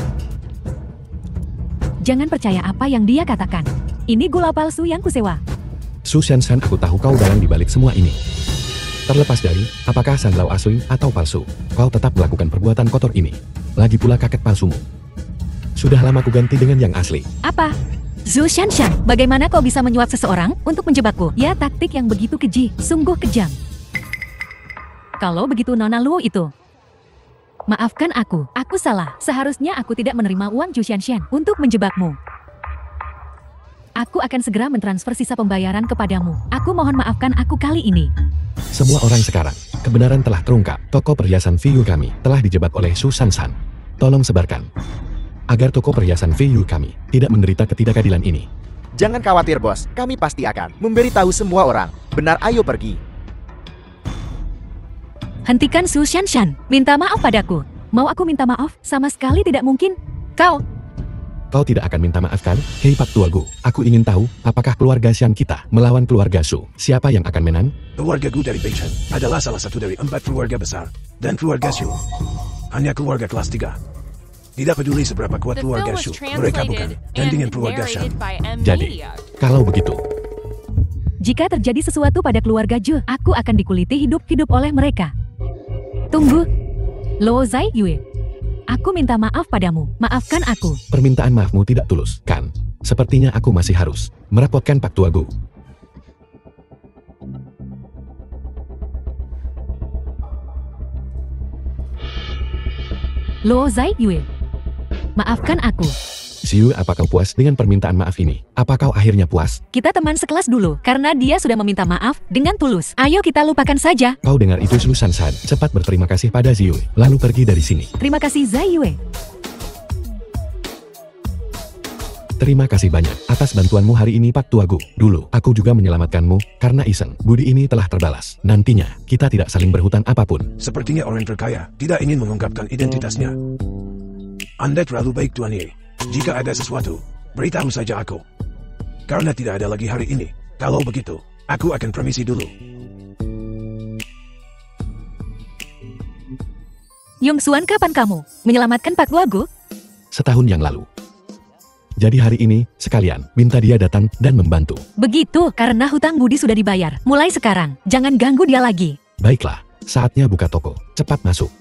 Jangan percaya apa yang dia katakan. Ini Gulau palsu yang kusewa. Su Shanshan, aku tahu kau dalang dibalik semua ini. Terlepas dari apakah Sanlau asli atau palsu, kau tetap melakukan perbuatan kotor ini. Lagi pula kakek palsumu. Sudah lama ku ganti dengan yang asli. Apa? Zhu Shanshan, bagaimana kau bisa menyuap seseorang untuk menjebakku? Ya, taktik yang begitu keji, sungguh kejam. Kalau begitu Nona Luo itu. Maafkan aku salah. Seharusnya aku tidak menerima uang Zhu Shanshan untuk menjebakmu. Aku akan segera mentransfer sisa pembayaran kepadamu. Aku mohon maafkan aku kali ini. Semua orang sekarang, kebenaran telah terungkap. Toko perhiasan Viyu kami telah dijebak oleh Su San. Tolong sebarkan, agar toko perhiasan Viyu kami tidak menderita ketidakadilan ini. Jangan khawatir bos, kami pasti akan memberitahu semua orang. Benar, ayo pergi. Hentikan Su Shan. Minta maaf padaku. Mau aku minta maaf? Sama sekali tidak mungkin. Kau tidak akan minta maaf kan? Hei Pak Tuagu, aku ingin tahu, apakah keluarga Shan kita melawan keluarga Su? Siapa yang akan menang? Keluarga Gu dari Beichan adalah salah satu dari 4 keluarga besar. Dan keluarga Shu hanya keluarga kelas 3. Tidak peduli seberapa kuat The keluarga film was Shu, mereka bukan. translated Dan dengan and keluarga Shan, narrated by M Jadi, Media. kalau begitu, Jika terjadi sesuatu pada keluarga Ju, aku akan dikuliti hidup-hidup oleh mereka. Tunggu. Luo Zai Yue. Aku minta maaf padamu. Maafkan aku. permintaan maafmu tidak tulus, kan? Sepertinya aku masih harus merepotkan Pak Tuagu. Luo Zai Yue. Maafkan aku. Siu, apa kau puas dengan permintaan maaf ini? Apa kau akhirnya puas? Kita teman sekelas dulu, karena dia sudah meminta maaf dengan tulus. Ayo kita lupakan saja. Kau dengar itu Su San. Cepat berterima kasih pada Ziyu, lalu pergi dari sini. Terima kasih Zai Yue. Terima kasih banyak atas bantuanmu hari ini Pak Tuagu. Dulu, aku juga menyelamatkanmu, karena iseng. Budi ini telah terbalas. Nantinya, kita tidak saling berhutang apapun. sepertinya orang terkaya tidak ingin mengungkapkan identitasnya. Anda terlalu baik Tuan Ye. Jika ada sesuatu, beritahu saja aku. Karena tidak ada lagi hari ini. Kalau begitu, aku akan permisi dulu. Yong Xuan, kapan kamu menyelamatkan Pak Tuagu? Setahun yang lalu. Jadi hari ini, sekalian, minta dia datang dan membantu. Begitu, karena hutang budi sudah dibayar. Mulai sekarang, jangan ganggu dia lagi. Baiklah, saatnya buka toko. Cepat masuk.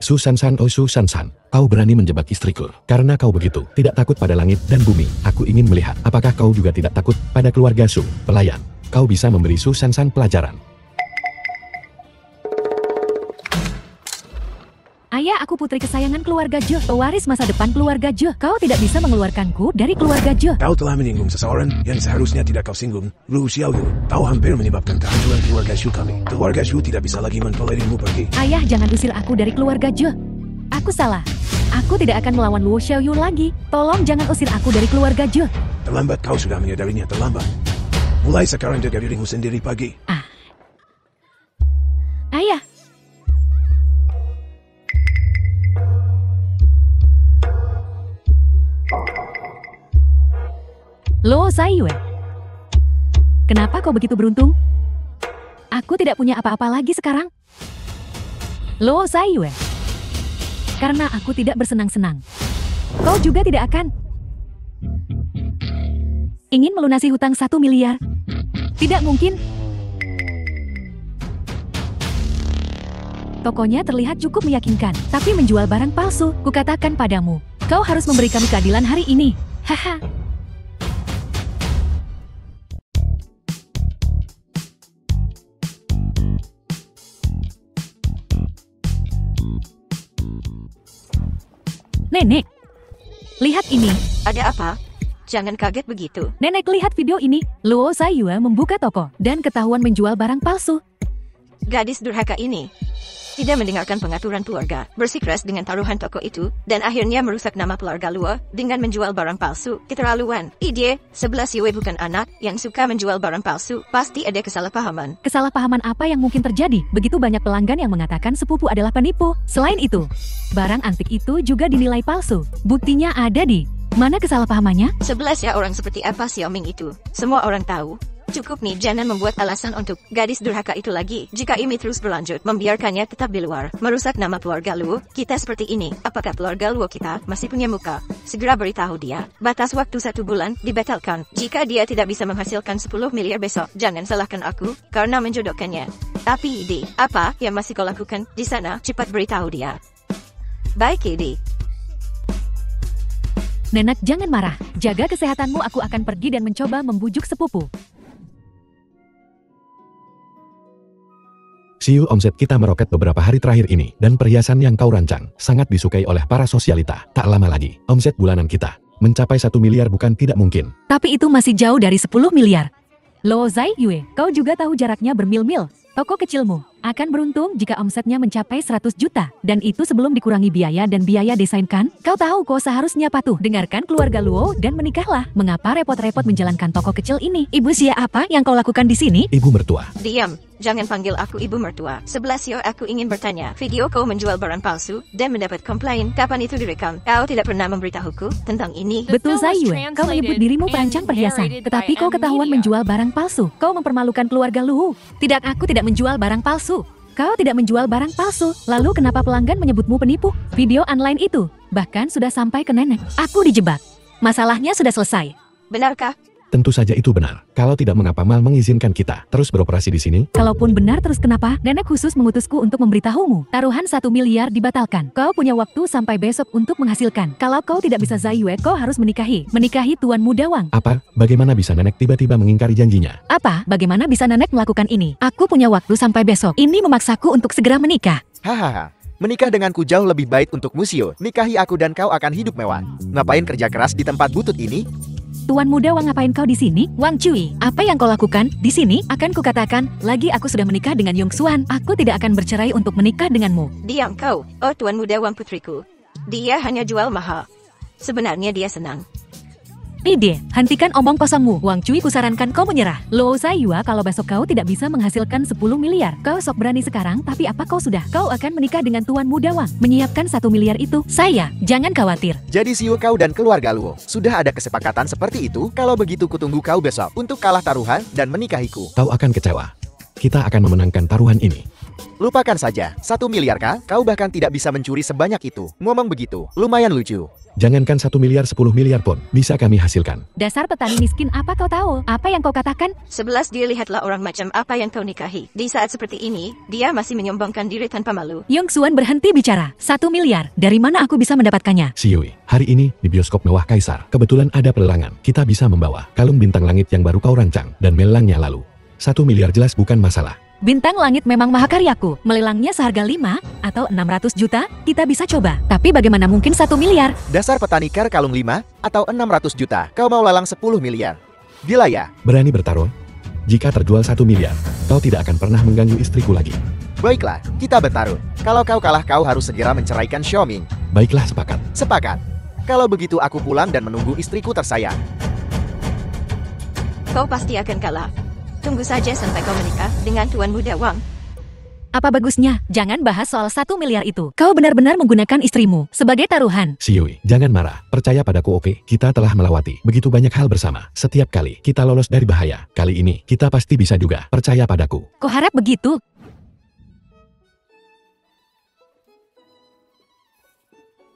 Su San, oh Su San, kau berani menjebak istriku. Karena kau begitu, tidak takut pada langit dan bumi. Aku ingin melihat, apakah kau juga tidak takut pada keluarga Su? Pelayan, kau bisa memberi Su San pelajaran. Ayah, aku putri kesayangan keluarga Je, pewaris masa depan keluarga Je. Kau tidak bisa mengeluarkanku dari keluarga Je. Kau telah menyinggung seseorang yang seharusnya tidak kau singgung. Lu Xiaoyu, kau hampir menyebabkan kehancuran keluarga Shu kami. Keluarga Shu tidak bisa lagi mentolerirmu pergi. Ayah, jangan usir aku dari keluarga Je. Aku salah. Aku tidak akan melawan Luo Xiaoyu lagi. Tolong jangan usir aku dari keluarga Je. Terlambat, kau sudah menyadarinya terlambat. Mulai sekarang jaga dirimu sendiri pagi. Ayah. Luo Zai Yue. Kenapa kau begitu beruntung? Aku tidak punya apa-apa lagi sekarang. Luo Zai Yue. Karena aku tidak bersenang-senang. Kau juga tidak akan. Ingin melunasi hutang 1 miliar? Tidak mungkin. Tokonya terlihat cukup meyakinkan, tapi menjual barang palsu. Kukatakan padamu, kau harus memberi kami keadilan hari ini. Haha. Nenek, lihat ini. Ada apa? Jangan kaget begitu. Nenek, lihat video ini. Luo Zai Yue membuka toko dan ketahuan menjual barang palsu. Gadis durhaka ini tidak mendengarkan pengaturan keluarga, bersikeras dengan taruhan toko itu, dan akhirnya merusak nama keluarga Luo dengan menjual barang palsu. Keterlaluan. Ide, 11 Yue bukan anak yang suka menjual barang palsu. Pasti ada kesalahpahaman. Kesalahpahaman apa yang mungkin terjadi? Begitu banyak pelanggan yang mengatakan sepupu adalah penipu. Selain itu, barang antik itu juga dinilai palsu. Buktinya ada di mana kesalahpahamannya? 11 ya orang seperti apa Xiaoming itu. Semua orang tahu. Cukup nih, jangan membuat alasan untuk gadis durhaka itu lagi. Jika ini terus berlanjut, membiarkannya tetap di luar, merusak nama keluarga Luo. Kita seperti ini, apakah keluarga Luo kita masih punya muka? Segera beritahu dia. Batas waktu 1 bulan dibatalkan. Jika dia tidak bisa menghasilkan 10 miliar besok, jangan salahkan aku karena menjodohkannya. Tapi Ide, apa yang masih kau lakukan di sana? Cepat beritahu dia. Baik Ide. Nenek, jangan marah. Jaga kesehatanmu, aku akan pergi dan mencoba membujuk sepupu. Siu, omset kita meroket beberapa hari terakhir ini, dan perhiasan yang kau rancang sangat disukai oleh para sosialita. Tak lama lagi, omset bulanan kita Mencapai 1 miliar bukan tidak mungkin. Tapi itu masih jauh dari 10 miliar. Lo Zai Yue, kau juga tahu jaraknya bermil-mil. Toko kecilmu akan beruntung jika omsetnya mencapai 100 juta. Dan itu sebelum dikurangi biaya dan biaya desain kan? Kau tahu kau seharusnya patuh. Dengarkan keluarga Luo dan menikahlah. Mengapa repot-repot menjalankan toko kecil ini? Ibu Xia, apa yang kau lakukan di sini? Ibu mertua. Diam, jangan panggil aku ibu mertua. 11 aku ingin bertanya. Video kau menjual barang palsu dan mendapat komplain. Kapan itu direkam? Kau tidak pernah memberitahuku tentang ini. Betul Zai Yue, kau menyebut dirimu perancang perhiasan. Tetapi kau ketahuan menjual barang palsu. Kau mempermalukan keluarga Luo. Tidak, aku tidak menjual barang palsu. Kau tidak menjual barang palsu, lalu kenapa pelanggan menyebutmu penipu? Video online itu, bahkan sudah sampai ke nenek. Aku dijebak. Masalahnya sudah selesai. Benarkah? Tentu saja itu benar. Kalau tidak, mengapa Mal mengizinkan kita terus beroperasi di sini? Kalaupun benar, terus kenapa? Nenek khusus mengutusku untuk memberitahumu. Taruhan 1 miliar dibatalkan. Kau punya waktu sampai besok untuk menghasilkan. Kalau kau tidak bisa Zai Yue, kau harus menikahi Tuan Muda Wang. Apa? Bagaimana bisa nenek tiba-tiba mengingkari janjinya? Apa? Bagaimana bisa nenek melakukan ini? Aku punya waktu sampai besok. Ini memaksaku untuk segera menikah. Hahaha. Menikah denganku jauh lebih baik untuk Musio. Nikahi aku dan kau akan hidup mewah. Ngapain kerja keras di tempat butut ini? Tuan Muda Wang, ngapain kau di sini? Wang Cui, apa yang kau lakukan di sini? Akan kukatakan, lagi aku sudah menikah dengan Yong Xuan. Aku tidak akan bercerai untuk menikah denganmu. Diam kau, oh Tuan Muda Wang putriku. Dia hanya jual mahal. Sebenarnya dia senang. Ide, hentikan omong kosongmu. Wang Cui, kusarankan kau menyerah. Luo Zai Yue, kalau besok kau tidak bisa menghasilkan 10 miliar, kau sok berani sekarang, tapi apa kau sudah? Kau akan menikah dengan Tuan Muda Wang. Menyiapkan 1 miliar itu, saya. Jangan khawatir. Jadi Siu, kau dan keluarga Luo sudah ada kesepakatan seperti itu? Kalau begitu kutunggu kau besok untuk kalah taruhan dan menikahiku. Kau akan kecewa. Kita akan memenangkan taruhan ini. Lupakan saja, 1 miliar kah? Kau bahkan tidak bisa mencuri sebanyak itu. Ngomong begitu, lumayan lucu. Jangankan 1 miliar, 10 miliar pun bisa kami hasilkan. Dasar petani miskin, apa kau tahu? Apa yang kau katakan? 11 dia lihatlah orang macam apa yang kau nikahi. Di saat seperti ini, dia masih menyombongkan diri tanpa malu. Yong Xuan, berhenti bicara. 1 miliar. Dari mana aku bisa mendapatkannya? Siui, hari ini di bioskop mewah Kaisar, kebetulan ada pelelangan. Kita bisa membawa kalung bintang langit yang baru kau rancang dan melelangnya lalu. 1 miliar jelas bukan masalah. Bintang langit memang mahakaryaku. Melelangnya seharga 5 atau 600 juta, kita bisa coba. Tapi bagaimana mungkin 1 miliar? Dasar petani kar kalung 5 atau 600 juta. Kau mau lelang 10 miliar. Gila ya? Berani bertaruh? Jika terjual 1 miliar, kau tidak akan pernah mengganggu istriku lagi. Baiklah, kita bertaruh. Kalau kau kalah, kau harus segera menceraikan Xiaoming. Baiklah, sepakat. Sepakat. Kalau begitu aku pulang dan menunggu istriku tersayang. Kau pasti akan kalah. Tunggu saja sampai kau menikah dengan Tuan Muda Wang. Apa bagusnya? Jangan bahas soal 1 miliar itu. Kau benar-benar menggunakan istrimu sebagai taruhan. Siui, jangan marah. Percaya padaku, oke? Kita telah melewati begitu banyak hal bersama. Setiap kali kita lolos dari bahaya. Kali ini, kita pasti bisa juga. Percaya padaku. Kau harap begitu?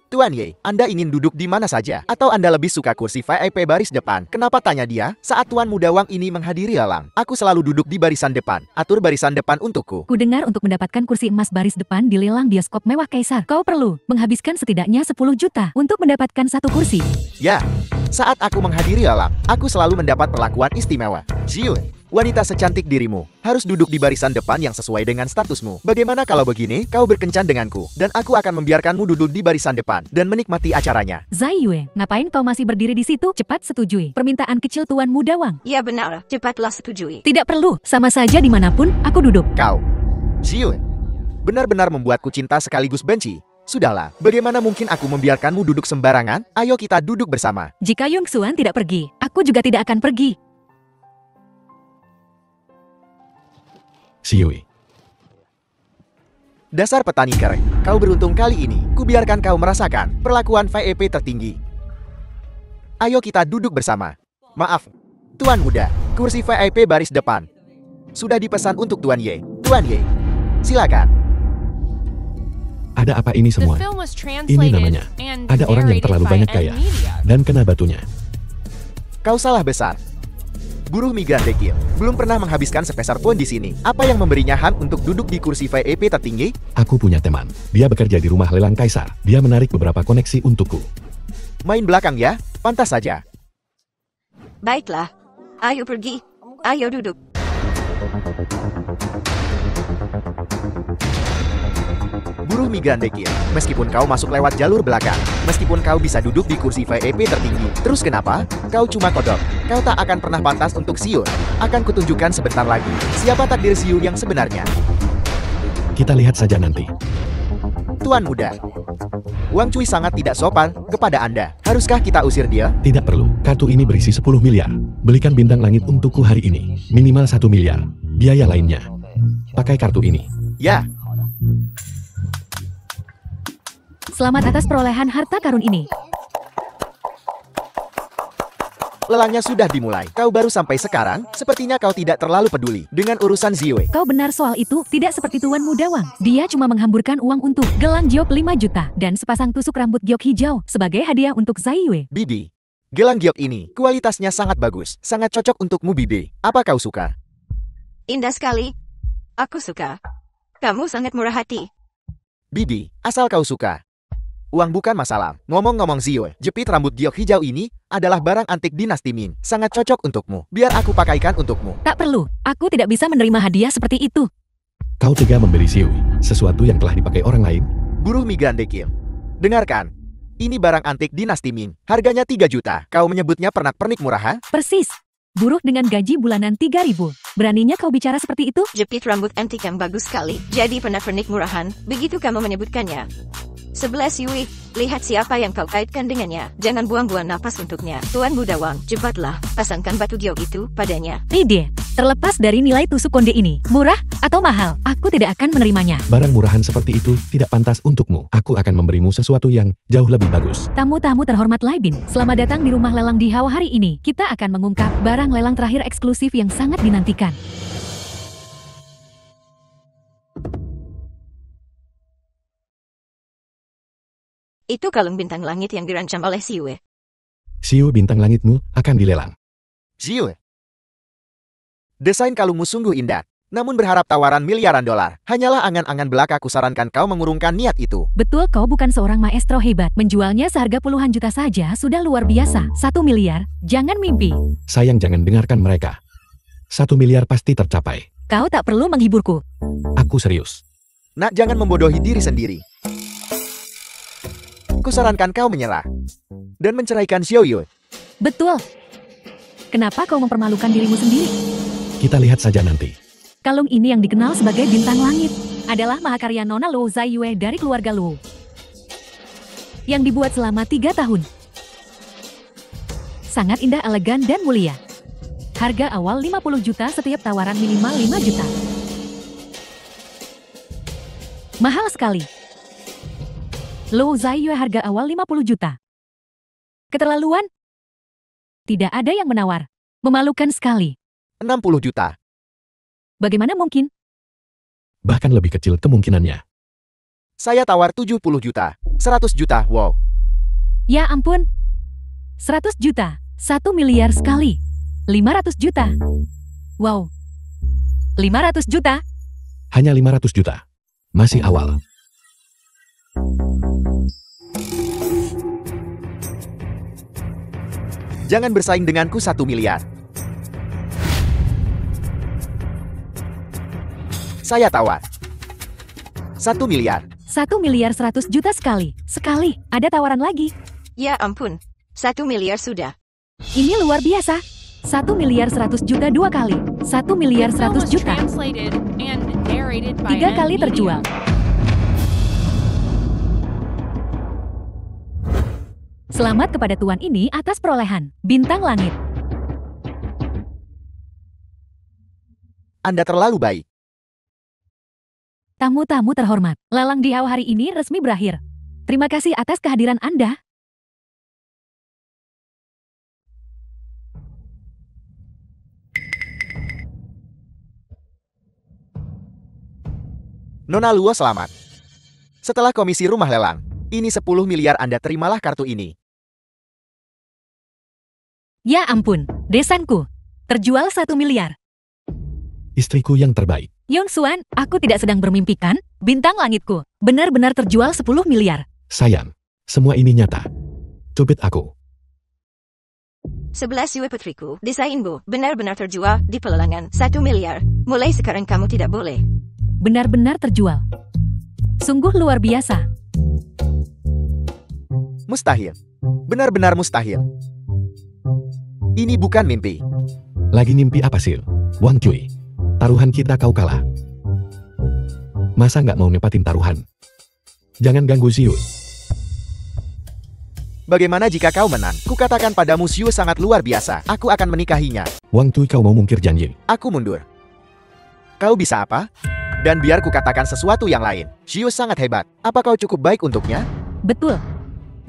Tuan Ye, Anda ingin duduk di mana saja? Atau Anda lebih suka kursi VIP baris depan? Kenapa, tanya dia? Saat Tuan Muda Wang ini menghadiri lelang, aku selalu duduk di barisan depan. Atur barisan depan untukku. Ku dengar untuk mendapatkan kursi emas baris depan di lelang bioskop mewah Kaisar, kau perlu menghabiskan setidaknya 10 juta untuk mendapatkan 1 kursi. Ya, saat aku menghadiri lelang, aku selalu mendapat perlakuan istimewa. Jiu, wanita secantik dirimu harus duduk di barisan depan yang sesuai dengan statusmu. Bagaimana kalau begini, kau berkencan denganku, dan aku akan membiarkanmu duduk di barisan depan dan menikmati acaranya. Zai Yue, ngapain kau masih berdiri di situ? Cepat setujui permintaan kecil Tuan Muda Wang. Ya benar, cepatlah setujui. Tidak perlu, sama saja dimanapun aku duduk. Kau, Jiu, benar-benar membuatku cinta sekaligus benci. Sudahlah, bagaimana mungkin aku membiarkanmu duduk sembarangan? Ayo kita duduk bersama. Jika Yong Xuan tidak pergi, aku juga tidak akan pergi. Siui. Dasar petani keren, kau beruntung kali ini. Kubiarkan kau merasakan perlakuan VIP tertinggi. Ayo kita duduk bersama. Maaf, Tuan Muda, kursi VIP baris depan sudah dipesan untuk Tuan Ye. Tuan Ye, silakan. Ada apa ini The semua? film was Ini translated namanya, and ada orang yang narrated terlalu by banyak N kaya Media. dan kena batunya. Kau salah besar. Buruh migran dekil belum pernah menghabiskan sepeser pun di sini. Apa yang memberinya hak untuk duduk di kursi VIP tertinggi? Aku punya teman. Dia bekerja di rumah lelang Kaisar. Dia menarik beberapa koneksi untukku. Main belakang ya, pantas saja. Baiklah, ayo pergi. Ayo duduk. Buruh migran dekil, meskipun kau masuk lewat jalur belakang, meskipun kau bisa duduk di kursi VIP tertinggi, terus kenapa? Kau cuma kodok. Kau tak akan pernah pantas untuk siul. Akan kutunjukkan sebentar lagi, siapa takdir siul yang sebenarnya. Kita lihat saja nanti. Tuan muda, Wang Cui sangat tidak sopan kepada Anda. Haruskah kita usir dia? Tidak perlu, kartu ini berisi 10 miliar. Belikan bintang langit untukku hari ini. Minimal 1 miliar. Biaya lainnya. Pakai kartu ini. Ya, Selamat atas perolehan harta karun ini. lelangnya sudah dimulai. Kau baru sampai sekarang, sepertinya kau tidak terlalu peduli dengan urusan Ziwei. Kau benar soal itu, tidak seperti Tuan Muda Wang. Dia cuma menghamburkan uang untuk gelang giok 5 juta dan sepasang tusuk rambut giok hijau sebagai hadiah untuk Zai Yue. Bibi, gelang giok ini kualitasnya sangat bagus, sangat cocok untukmu Bibi. Apa kau suka? Indah sekali. Aku suka. Kamu sangat murah hati. Bibi, asal kau suka. Uang bukan masalah. Ngomong-ngomong Ziwei, jepit rambut giok hijau ini adalah barang antik dinasti Ming. Sangat cocok untukmu. Biar aku pakaikan untukmu. Tak perlu, aku tidak bisa menerima hadiah seperti itu. Kau tega memberi Siwi sesuatu yang telah dipakai orang lain? Buruh migran dekil. Dengarkan. Ini barang antik dinasti Ming. Harganya 3 juta. Kau menyebutnya pernak-pernik murah, ha? Persis. Buruh dengan gaji bulanan 3.000. Beraninya kau bicara seperti itu? Jepit rambut antik yang bagus sekali. Jadi pernak-pernik murahan. Begitu kamu menyebutkannya. 11 Yui, lihat siapa yang kau kaitkan dengannya. Jangan buang-buang napas untuknya. Tuan Muda Wang, cepatlah. Pasangkan batu giok itu padanya. Ide, terlepas dari nilai tusuk konde ini, murah atau mahal, aku tidak akan menerimanya. Barang murahan seperti itu tidak pantas untukmu. Aku akan memberimu sesuatu yang jauh lebih bagus. Tamu-tamu terhormat Laibin, selamat datang di rumah lelang di Hao hari ini. Kita akan mengungkap barang lelang terakhir eksklusif yang sangat dinantikan. Itu kalung bintang langit yang dirancang oleh Siwe. Siu bintang langitmu akan dilelang. Ziwei. Desain kalungmu sungguh indah. Namun berharap tawaran miliaran dolar. Hanyalah angan-angan belaka kusarankan kau mengurungkan niat itu. Betul, kau bukan seorang maestro hebat. Menjualnya seharga puluhan juta saja sudah luar biasa. 1 miliar, jangan mimpi. Sayang, jangan dengarkan mereka. 1 miliar pasti tercapai. Kau tak perlu menghiburku. Aku serius. Nak, jangan membodohi diri sendiri. Kusarankan kau menyerah. Dan menceraikan Xiao Yue. Betul. Kenapa kau mempermalukan dirimu sendiri? Kita lihat saja nanti. Kalung ini yang dikenal sebagai bintang langit adalah mahakarya Nona Luo Zai Yue dari keluarga Luo. Yang dibuat selama 3 tahun. Sangat indah, elegan, dan mulia. Harga awal 50 juta, setiap tawaran minimal 5 juta. Mahal sekali. Luo Zai Yue harga awal 50 juta. Keterlaluan? Tidak ada yang menawar. Memalukan sekali. 60 juta. Bagaimana mungkin? Bahkan lebih kecil kemungkinannya. Saya tawar 70 juta. 100 juta, wow. Ya ampun. 100 juta. 1 miliar sekali. 500 juta. Wow. 500 juta? Hanya 500 juta. Masih awal. Jangan bersaing denganku 1 miliar. Saya tawar 1 miliar. 1 miliar 100 juta sekali. Sekali. Ada tawaran lagi. Ya ampun. 1 miliar sudah. Ini luar biasa. 1 miliar 100 juta 2 kali. 1 miliar 100 juta. 3 kali terjual. Selamat kepada tuan ini atas perolehan bintang langit. Anda terlalu baik. Tamu-tamu terhormat, lelang di Hao hari ini resmi berakhir. Terima kasih atas kehadiran Anda. Nona Luo selamat. Setelah komisi rumah lelang, ini 10 miliar Anda, terimalah kartu ini. Ya ampun, desanku. Terjual 1 miliar. Istriku yang terbaik. Yong Xuan, aku tidak sedang bermimpikan. Bintang langitku benar-benar terjual 10 miliar. Sayang, semua ini nyata. Cubit aku. 11 Yue putriku, desainmu benar-benar terjual di pelelangan 1 miliar. Mulai sekarang kamu tidak boleh. Benar-benar terjual. Sungguh luar biasa. Mustahil. Benar-benar mustahil. Ini bukan mimpi. Lagi mimpi apa, Sil? Wang Cui. Taruhan kita kau kalah. Masa nggak mau nepatin taruhan? Jangan ganggu Xiu. Bagaimana jika kau menang? Kukatakan padamu Xiu sangat luar biasa. Aku akan menikahinya. Wang Cui, kau mau mungkir janji. Aku mundur. Kau bisa apa? Dan biar kukatakan sesuatu yang lain. Xiu sangat hebat. Apa kau cukup baik untuknya? Betul.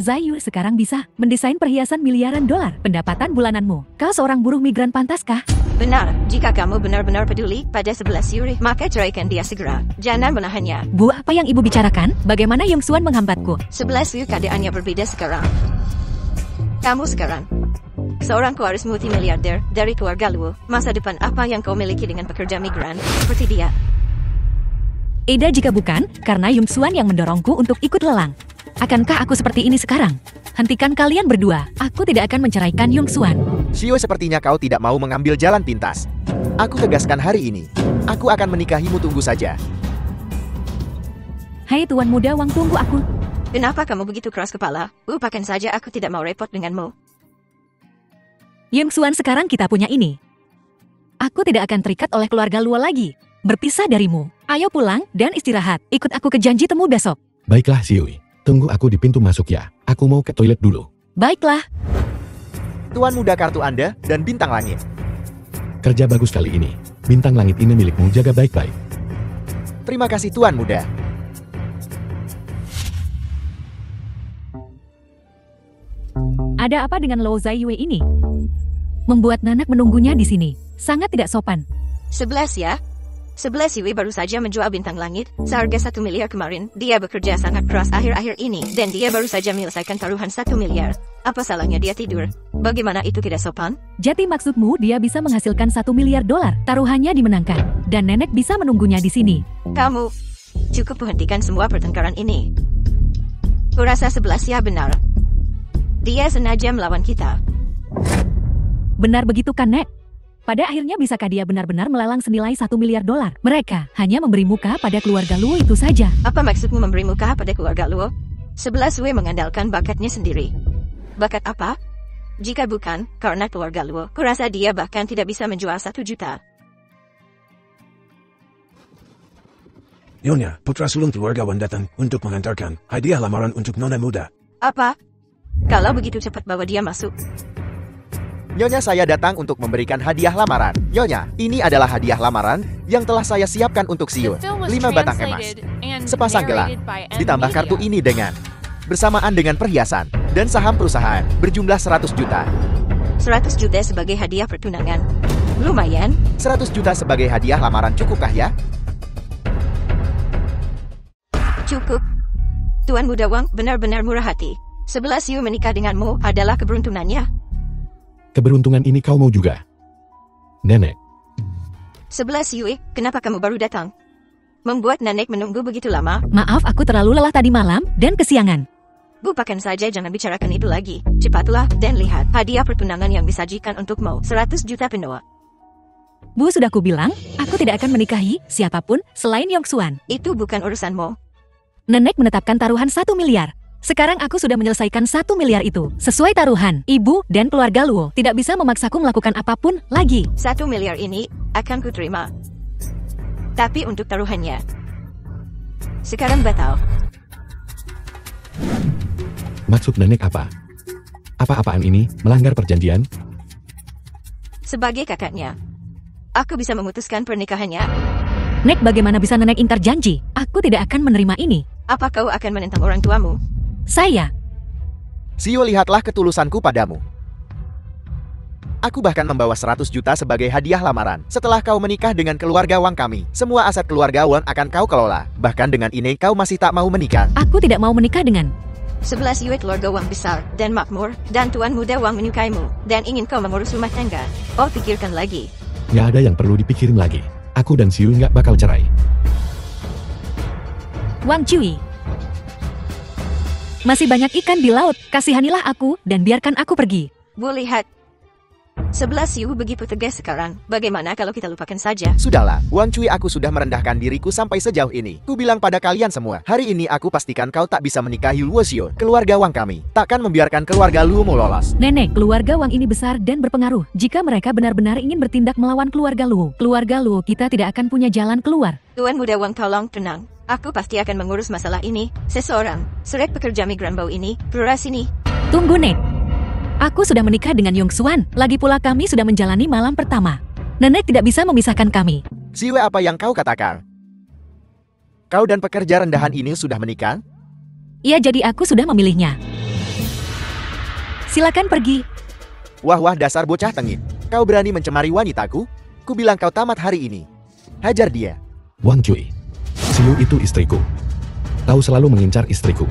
Zai Yu sekarang bisa mendesain perhiasan miliaran dolar pendapatan bulananmu. Kau seorang buruh migran pantaskah? Benar, jika kamu benar-benar peduli pada 11 Yuri, maka ceraikan dia segera. Jangan menahannya. Bu, apa yang ibu bicarakan? Bagaimana Yong Xuan menghambatku? 11 Yuri keadaannya berbeda sekarang. Kamu sekarang seorang pewaris multimiliarder dari keluarga Luo. Masa depan apa yang kau miliki dengan pekerja migran seperti dia? Eda jika bukan, karena Yong Xuan yang mendorongku untuk ikut lelang. Akankah aku seperti ini sekarang? Hentikan kalian berdua. Aku tidak akan menceraikan Yong Xuan. Xiu, sepertinya kau tidak mau mengambil jalan pintas. Aku tegaskan hari ini. Aku akan menikahimu, tunggu saja. Hai tuan muda Wang, tunggu aku. Kenapa kamu begitu keras kepala? Lupakan saja, aku tidak mau repot denganmu. Yong Xuan, sekarang kita punya ini. Aku tidak akan terikat oleh keluarga Luo lagi. Berpisah darimu. Ayo pulang dan istirahat. Ikut aku ke janji temu besok. Baiklah, Xiu. Tunggu aku di pintu masuk ya. Aku mau ke toilet dulu. Baiklah. Tuan muda, kartu Anda dan bintang langit. Kerja bagus kali ini. Bintang langit ini milikmu, jaga baik-baik. Terima kasih tuan muda. Ada apa dengan Lo Zai Yue ini? Membuat Nanak menunggunya di sini. Sangat tidak sopan. 11 ya? 11 Yui baru saja menjual bintang langit, seharga 1 miliar kemarin. Dia bekerja sangat keras akhir-akhir ini, dan dia baru saja menyelesaikan taruhan 1 miliar. Apa salahnya dia tidur? Bagaimana itu tidak sopan? Jadi maksudmu dia bisa menghasilkan 1 miliar dolar, taruhannya dimenangkan, dan nenek bisa menunggunya di sini. Kamu cukup menghentikan semua pertengkaran ini. Kurasa 11 ya benar. Dia sengaja melawan kita. Benar begitu kan, Nek? Pada akhirnya bisakah dia benar-benar melelang senilai 1 miliar dolar? Mereka hanya memberi muka pada keluarga Luo itu saja. Apa maksudmu memberi muka pada keluarga Luo? 11 Wei mengandalkan bakatnya sendiri. Bakat apa? Jika bukan karena keluarga Luo, kurasa dia bahkan tidak bisa menjual 1 juta. Nyonya, putra sulung keluarga Wan datang untuk mengantarkan hadiah lamaran untuk nona muda. Apa? Kalau begitu cepat bawa dia masuk. Nyonya, saya datang untuk memberikan hadiah lamaran. Nyonya, ini adalah hadiah lamaran yang telah saya siapkan untuk Xiu. 5 batang emas, sepasang gelang, ditambah kartu ini dengan bersamaan dengan perhiasan dan saham perusahaan berjumlah 100 juta. 100 juta sebagai hadiah pertunangan. Lumayan. 100 juta sebagai hadiah lamaran cukupkah ya? Cukup. Tuan muda Wang benar-benar murah hati. 11 Yu menikah denganmu adalah keberuntungannya. Keberuntungan ini kau mau juga? Nenek. 11 Yui, kenapa kamu baru datang? Membuat nenek menunggu begitu lama? Maaf, aku terlalu lelah tadi malam dan kesiangan. Lupakan saja, jangan bicarakan itu lagi. Cepatlah dan lihat hadiah pertunangan yang disajikan untukmu. 100 juta penuh. Bu, sudah kubilang, aku tidak akan menikahi siapapun selain Yong Xuan. Itu bukan urusanmu. Nenek menetapkan taruhan 1 miliar. Sekarang aku sudah menyelesaikan 1 miliar itu. Sesuai taruhan, ibu dan keluarga Luo tidak bisa memaksaku melakukan apapun lagi. 1 miliar ini akan kuterima. Tapi untuk taruhannya, sekarang batal. Maksud nenek apa? Apa-apaan ini? Melanggar perjanjian? Sebagai kakaknya, aku bisa memutuskan pernikahannya. Nek, bagaimana bisa nenek ingkar janji? Aku tidak akan menerima ini. Apa kau akan menentang orang tuamu? Saya. Xiu, lihatlah ketulusanku padamu. Aku bahkan membawa 100 juta sebagai hadiah lamaran. Setelah kau menikah dengan keluarga Wang kami, semua aset keluarga Wang akan kau kelola. Bahkan dengan ini kau masih tak mau menikah. Aku tidak mau menikah dengan 11 Yue keluarga Wang besar dan makmur, dan tuan muda Wang menyukaimu, dan ingin kau mengurus rumah tangga. Oh, pikirkan lagi. Nggak ada yang perlu dipikirin lagi. Aku dan Xiu nggak bakal cerai. Wang Cui. Masih banyak ikan di laut, kasihanilah aku dan biarkan aku pergi. Bu, lihat. 11 Yu begitu tegas sekarang. Bagaimana kalau kita lupakan saja? Sudahlah, Wang Cui, aku sudah merendahkan diriku sampai sejauh ini. Ku bilang pada kalian semua, hari ini aku pastikan kau tak bisa menikahi Luo Xiu, keluarga Wang kami. Takkan membiarkan keluarga Luomu lolos. Nenek, keluarga Wang ini besar dan berpengaruh. Jika mereka benar-benar ingin bertindak melawan keluarga Luo, kita tidak akan punya jalan keluar. Tuan Muda Wang, tolong tenang. Aku pasti akan mengurus masalah ini. Seseorang, surek pekerja migran bau ini, keluar sini. Tunggu, Nek. Aku sudah menikah dengan Yong Xuan. Lagi pula kami sudah menjalani malam pertama. Nenek tidak bisa memisahkan kami. Siwe, apa yang kau katakan? Kau dan pekerja rendahan ini sudah menikah? Iya, jadi aku sudah memilihnya. Silakan pergi. Wah, dasar bocah tengik. Kau berani mencemari wanitaku? Ku bilang kau tamat hari ini. Hajar dia. Wang Cui, Xiu itu istriku. Kau selalu mengincar istriku.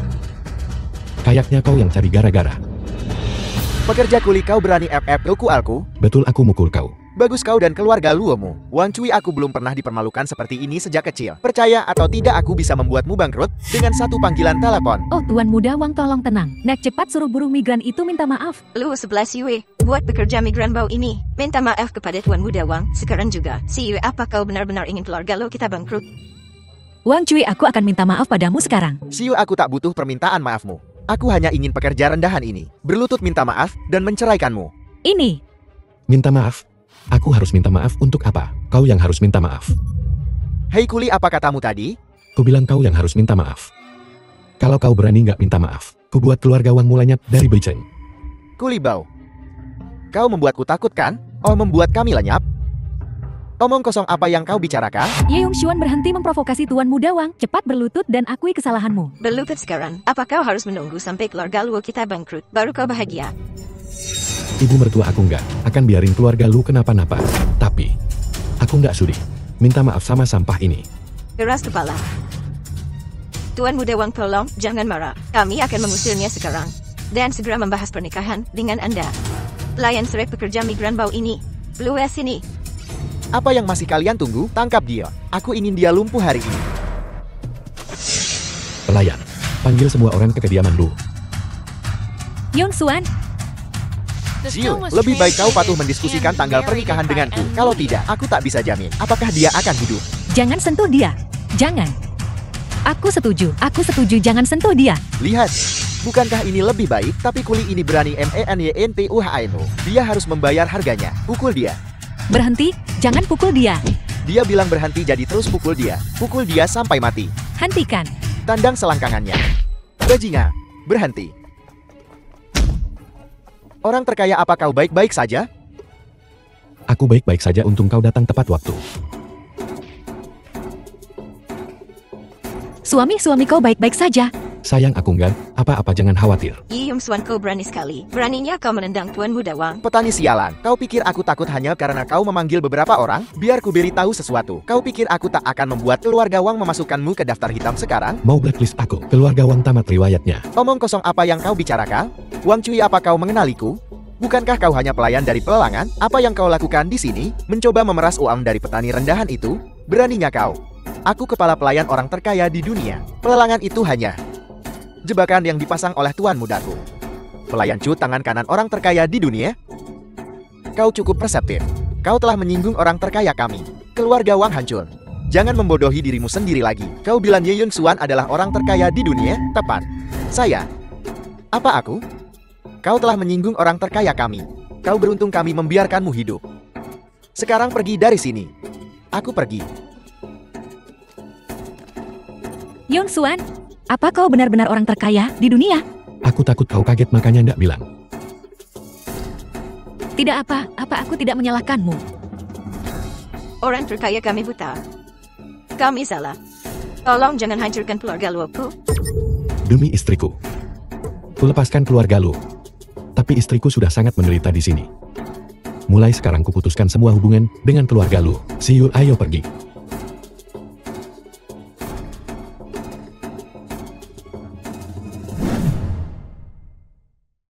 Kayaknya kau yang cari gara-gara. Pekerja kuli, kau berani FF aku? Betul, aku mukul kau. Bagus kau dan keluarga Luomu. Wang Cui, aku belum pernah dipermalukan seperti ini sejak kecil. Percaya atau tidak, aku bisa membuatmu bangkrut dengan satu panggilan telepon. Oh, Tuan Muda Wang, tolong tenang. Nek, cepat suruh buruh migran itu minta maaf. Luo 11 Yue, buat pekerja migran bau ini. Minta maaf kepada Tuan Muda Wang. Sekarang juga, si Yue, apa kau benar-benar ingin keluarga lo kita bangkrut? Wang Cui, aku akan minta maaf padamu sekarang. Siu, aku tak butuh permintaan maafmu. Aku hanya ingin pekerja rendahan ini berlutut minta maaf dan menceraikanmu. Ini. Minta maaf? Aku harus minta maaf untuk apa? Kau yang harus minta maaf. Hei kuli, apa katamu tadi? Ku bilang kau yang harus minta maaf. Kalau kau berani nggak minta maaf, ku buat keluarga Wang mulanya dari Beijing. Kuli Bau, kau membuatku takut kan? Oh, membuat kami lenyap? Omong kosong, apa yang kau bicarakan? Ye Yong Xuan, berhenti memprovokasi Tuan Muda Wang. Cepat berlutut dan akui kesalahanmu. Berlutut sekarang? Apa kau harus menunggu sampai keluarga Luo kita bangkrut, baru kau bahagia? Ibu mertua aku nggak akan biarin keluarga lu kenapa-napa. Tapi, aku nggak sudi minta maaf sama sampah ini. Keras kepala. Tuan Muda Wang, tolong, jangan marah. Kami akan mengusirnya sekarang. Dan segera membahas pernikahan dengan Anda. Pelayan serek pekerja migran bau ini. Luo sini. Apa yang masih kalian tunggu? Tangkap dia. Aku ingin dia lumpuh hari ini. Pelayan, panggil semua orang ke kediaman lu. Yong Xuan. Xiu, lebih baik kau patuh mendiskusikan tanggal pernikahan denganku. Kalau tidak, aku tak bisa jamin apakah dia akan hidup. Jangan sentuh dia. Jangan. Aku setuju, jangan sentuh dia. Lihat, bukankah ini lebih baik? Tapi kuli ini berani menyentuhmu. Dia harus membayar harganya. Pukul dia. Berhenti, jangan pukul dia. Dia bilang berhenti, jadi terus pukul dia. Pukul dia sampai mati. Hentikan. Tandang selangkangannya. Bajingan, berhenti. Orang terkaya, apa kau baik-baik saja? Aku baik-baik saja, untung kau datang tepat waktu. Suami kau baik-baik saja. Sayang, aku enggak. Apa-apa, jangan khawatir. Ye Yong Xuan, kau berani sekali. Beraninya kau menendang Tuan Muda Wang. Petani sialan, kau pikir aku takut hanya karena kau memanggil beberapa orang? Biar ku beritahu sesuatu. Kau pikir aku tak akan membuat keluarga Wang memasukkanmu ke daftar hitam sekarang? Mau blacklist aku? Keluarga Wang tamat riwayatnya. Omong kosong, apa yang kau bicarakan? Wang Cui, apa kau mengenaliku? Bukankah kau hanya pelayan dari pelelangan? Apa yang kau lakukan di sini? Mencoba memeras uang dari petani rendahan itu? Beraninya kau? Aku kepala pelayan orang terkaya di dunia. Pelelangan itu hanya jebakan yang dipasang oleh tuan mudaku. Pelayan cu, tangan kanan orang terkaya di dunia. Kau cukup perseptif. Kau telah menyinggung orang terkaya kami. Keluarga Wang hancur. Jangan membodohi dirimu sendiri lagi. Kau bilang Ye Yong Xuan adalah orang terkaya di dunia? Tepat. Saya. Apa aku? Kau telah menyinggung orang terkaya kami. Kau beruntung kami membiarkanmu hidup. Sekarang pergi dari sini. Aku pergi. Yong Xuan, apa kau benar-benar orang terkaya di dunia? Aku takut kau kaget, makanya ndak bilang. Tidak apa aku tidak menyalahkanmu. Orang terkaya kami buta. Kami salah. Tolong jangan hancurkan keluarga Luoku. Demi istriku. Ku lepaskan keluarga lu. Tapi istriku sudah sangat menderita di sini. Mulai sekarang kuputuskan semua hubungan dengan keluarga lu. See you, ayo pergi.